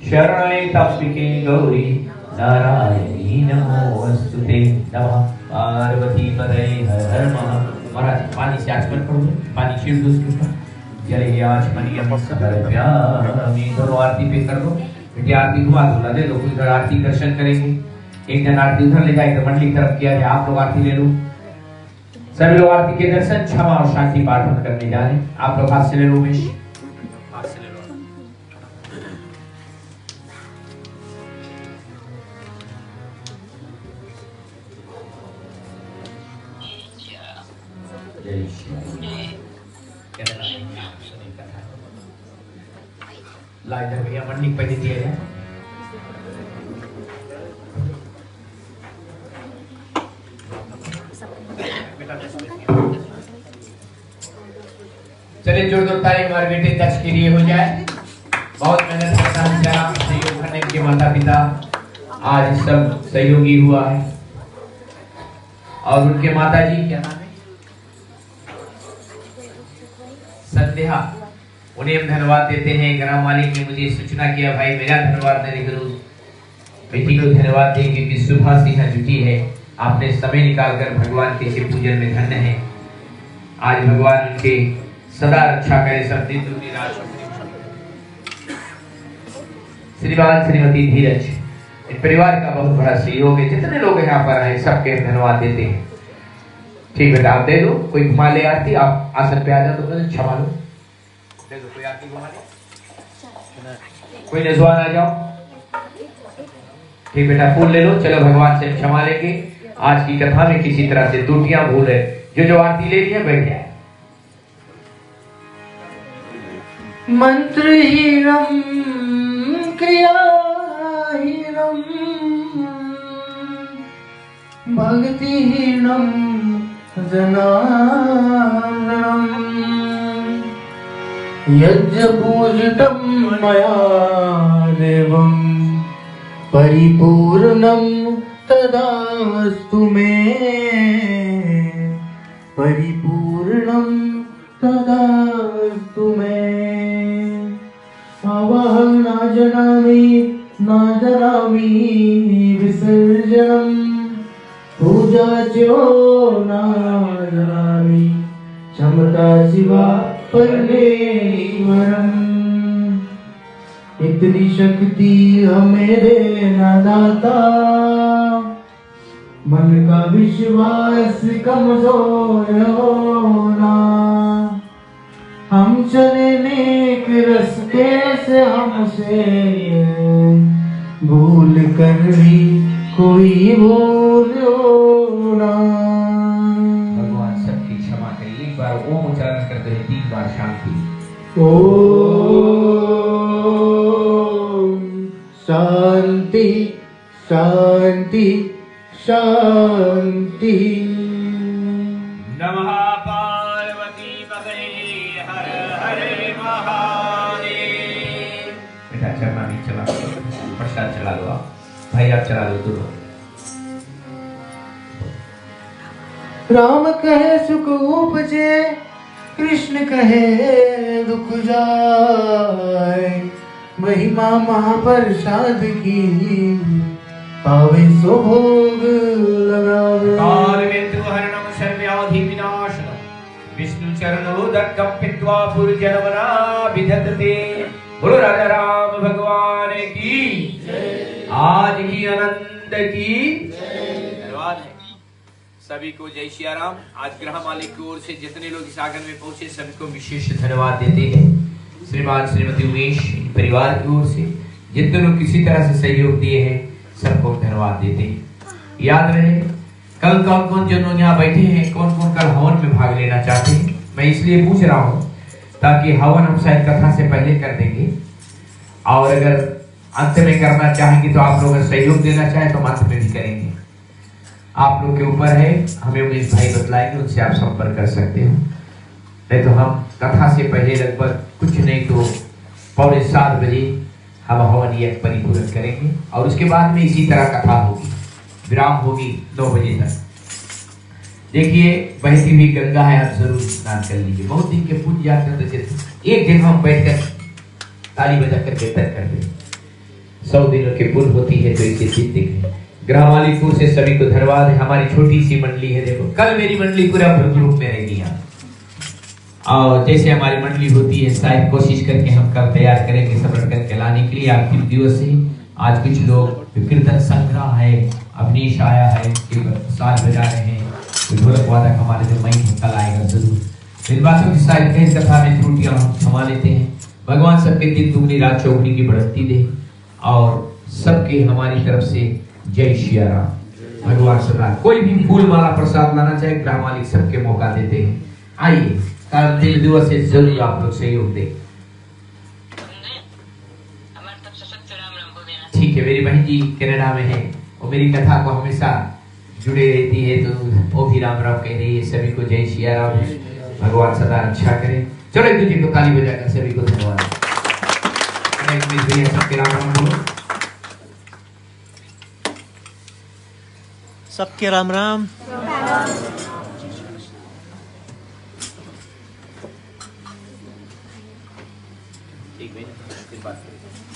शरण्ये त्र्यंबके गौरी नारायणी नमोस्तुते। नमः पार्वती पतये हर हर महादेव। महाराज पानी से आचमन करो, पानी छीड़ दो उसके ऊपर। जले आचमनीय समर्पयामि। दोनों आरती पे कर दो बेटी, आरती घुमा दो, दे दो। इधर आरती दर्शन करेंगे, एक जन आरती उधर ले जाए, इधर मंडली तरफ किया जाए। आप लोग आरती ले लो, सभी लोग आरती के दर्शन क्षमा और शांति पाठ करने जा रहे हैं। आप लोग हाथ से ले लो, उमेश हाथ से ले लो। ला इधर भैया मंडली पे दिया जाए। चलिए जोर जोर ताली हमारे बेटे दक्ष के लिए हो जाए। बहुत मेहनत करता है बेचारा, सहयोग करने के माता पिता आज सब सहयोगी हुआ है। और उनके माता जी क्या नाम है, संध्या, उन्हें हम धन्यवाद देते हैं। ग्राम मालिक ने मुझे सूचना किया, भाई मेरा धन्यवाद नहीं करो, बेटी को धन्यवाद देंगे कि सुबह से यहाँ जुटी है, आपने समय निकालकर भगवान के शिव पूजन में धन्य है। आज भगवान उनके सदा रक्षा करे, सब दिन दुगनी रात श्रीमान श्रीमती धीरज, इन परिवार का बहुत बड़ा सहयोग है। जितने लोग यहाँ पर आए सबके धन्यवाद देते हैं। ठीक बेटा, आप दे दो, कोई घुमा ले आरती, आप आसन पे आ जाओ, तो क्षमा लो, दे दो, कोई आरती घुमा ले, कोई नजवान आ जाओ। ठीक बेटा, फूल ले लो, चलो भगवान से क्षमा लेके आज की कथा में किसी तरह से त्रुटियां भूल है, जो आरती ले लिया बैठ जाए। मंत्रहीनम क्रियाहीनम भक्तिहीनम जनार्दनम यज्ञपूजितं मया देवं परिपूर्णं तदास्तु मे, परिपूर्णं तदास्तु मे। अवहं न जानामि विसर्जनं, पूजा चो न जानामि, क्षमता शिवा परमेश्वरम। इतनी शक्ति हमें देना दाता, मन का विश्वास कमजोर होना। हम चले नेक रास्ते से, हमसे भूल कर भी कोई भूल होना। भगवान सबकी क्षमा करिए। एक बार ओम उच्चारण करते हुए 3 बार शांति। ओम शांति शांति शांति। नमः पार्वती पतये हर हर महादेव। बेटा चलना नहीं, चला प्रसाद चला लो, आप भाई आप चला लो दोनों। राम कहे सुख उपजे, कृष्ण कहे दुख जाए। महिमा महाप्रसाद की, पावे सो भोग लगावे। काल मृत्यु हरणम सर्वव्याधि विनाशनम, विष्णु चरणोदकम पित्वा पुरजनवना विधत्ते। बोलो राजा राम भगवान की आज की अनंत की धन्यवाद है। सभी को जय श्री राम। आज ग्रह मालिक की ओर से जितने लोग इस आंगन में पहुंचे सभी को विशेष धन्यवाद देते हैं। श्रीमान श्रीमती उमेश परिवार की ओर से जितने लोग किसी तरह से सहयोग दिए हैं सबको धन्यवाद देते हैं। याद रहे कल कौन कौन जो लोग यहाँ बैठे हैं, कौन कौन कल हवन में भाग लेना चाहते हैं। मैं इसलिए पूछ रहा हूँ ताकि हवन हम शायद कथा से पहले कर देंगे, और अगर अंत में करना चाहेंगे तो आप लोग अगर सहयोग देना चाहें तो अंत में भी करेंगे। आप लोग के ऊपर है, हमें उमेश भाई बतलाएंगे, उनसे आप संपर्क कर सकते हो। नहीं तो हम कथा से पहले लगभग कुछ नहीं तो 6:45 हम हवन यज्ञ परिपूर्ण करेंगे और उसके बाद में इसी तरह कथा होगी, विराम होगी 9 बजे तक। देखिए बहती हुई गंगा है, आप जरूर स्नान कर लीजिए। बहुत दिन के पुण्य याद करते थे, एक दिन हम बैठकर ताली बजा कर कीर्तन करते। 100 दिनों की पुण्य होती है तो इसे चिंतित ग्रामालिकपुर से सभी को धन्यवाद है। हमारी छोटी सी मंडली है, देखो कल मेरी मंडली पूरा ग्रुप में रहेगी यहाँ। और जैसे हमारी मंडली होती है शायद कोशिश करके हम कल तैयार करेंगे समरण करके लाने के लिए। अंतिम दिवस है आज। कुछ लोग कीर्तन संग्रह है, अवनीश आया है, साल बजा रहे हैं, ढोलक वादक हमारे जो मई कल आएगा जरूर। इन बातों की शायद कई कथा में त्रुटियां हम क्षमा लेते हैं। भगवान सबके दिन दुगनी रात चौगनी की बढ़ती दे और सबके हमारी तरफ से जय श्री राम। भगवान सदा कोई भी फूल माला प्रसाद लाना चाहे, ग्राम मालिक सबके मौका देते हैं। आइए दिल दिवस से जरूर आप लोग सहयोग दें। ठीक है, मेरी बहन जी कनाडा में है और मेरी कथा को हमेशा जुड़े रहती है, तो वो भी राम राम कह रही है। सभी को जय श्री राम, भगवान सदा अच्छा करे। चलो एक दूसरे को ताली बजाकर सभी को धन्यवाद। सबके राम राम बोलो। सबके राम राम। ठीक है, फिर बात करेंगे।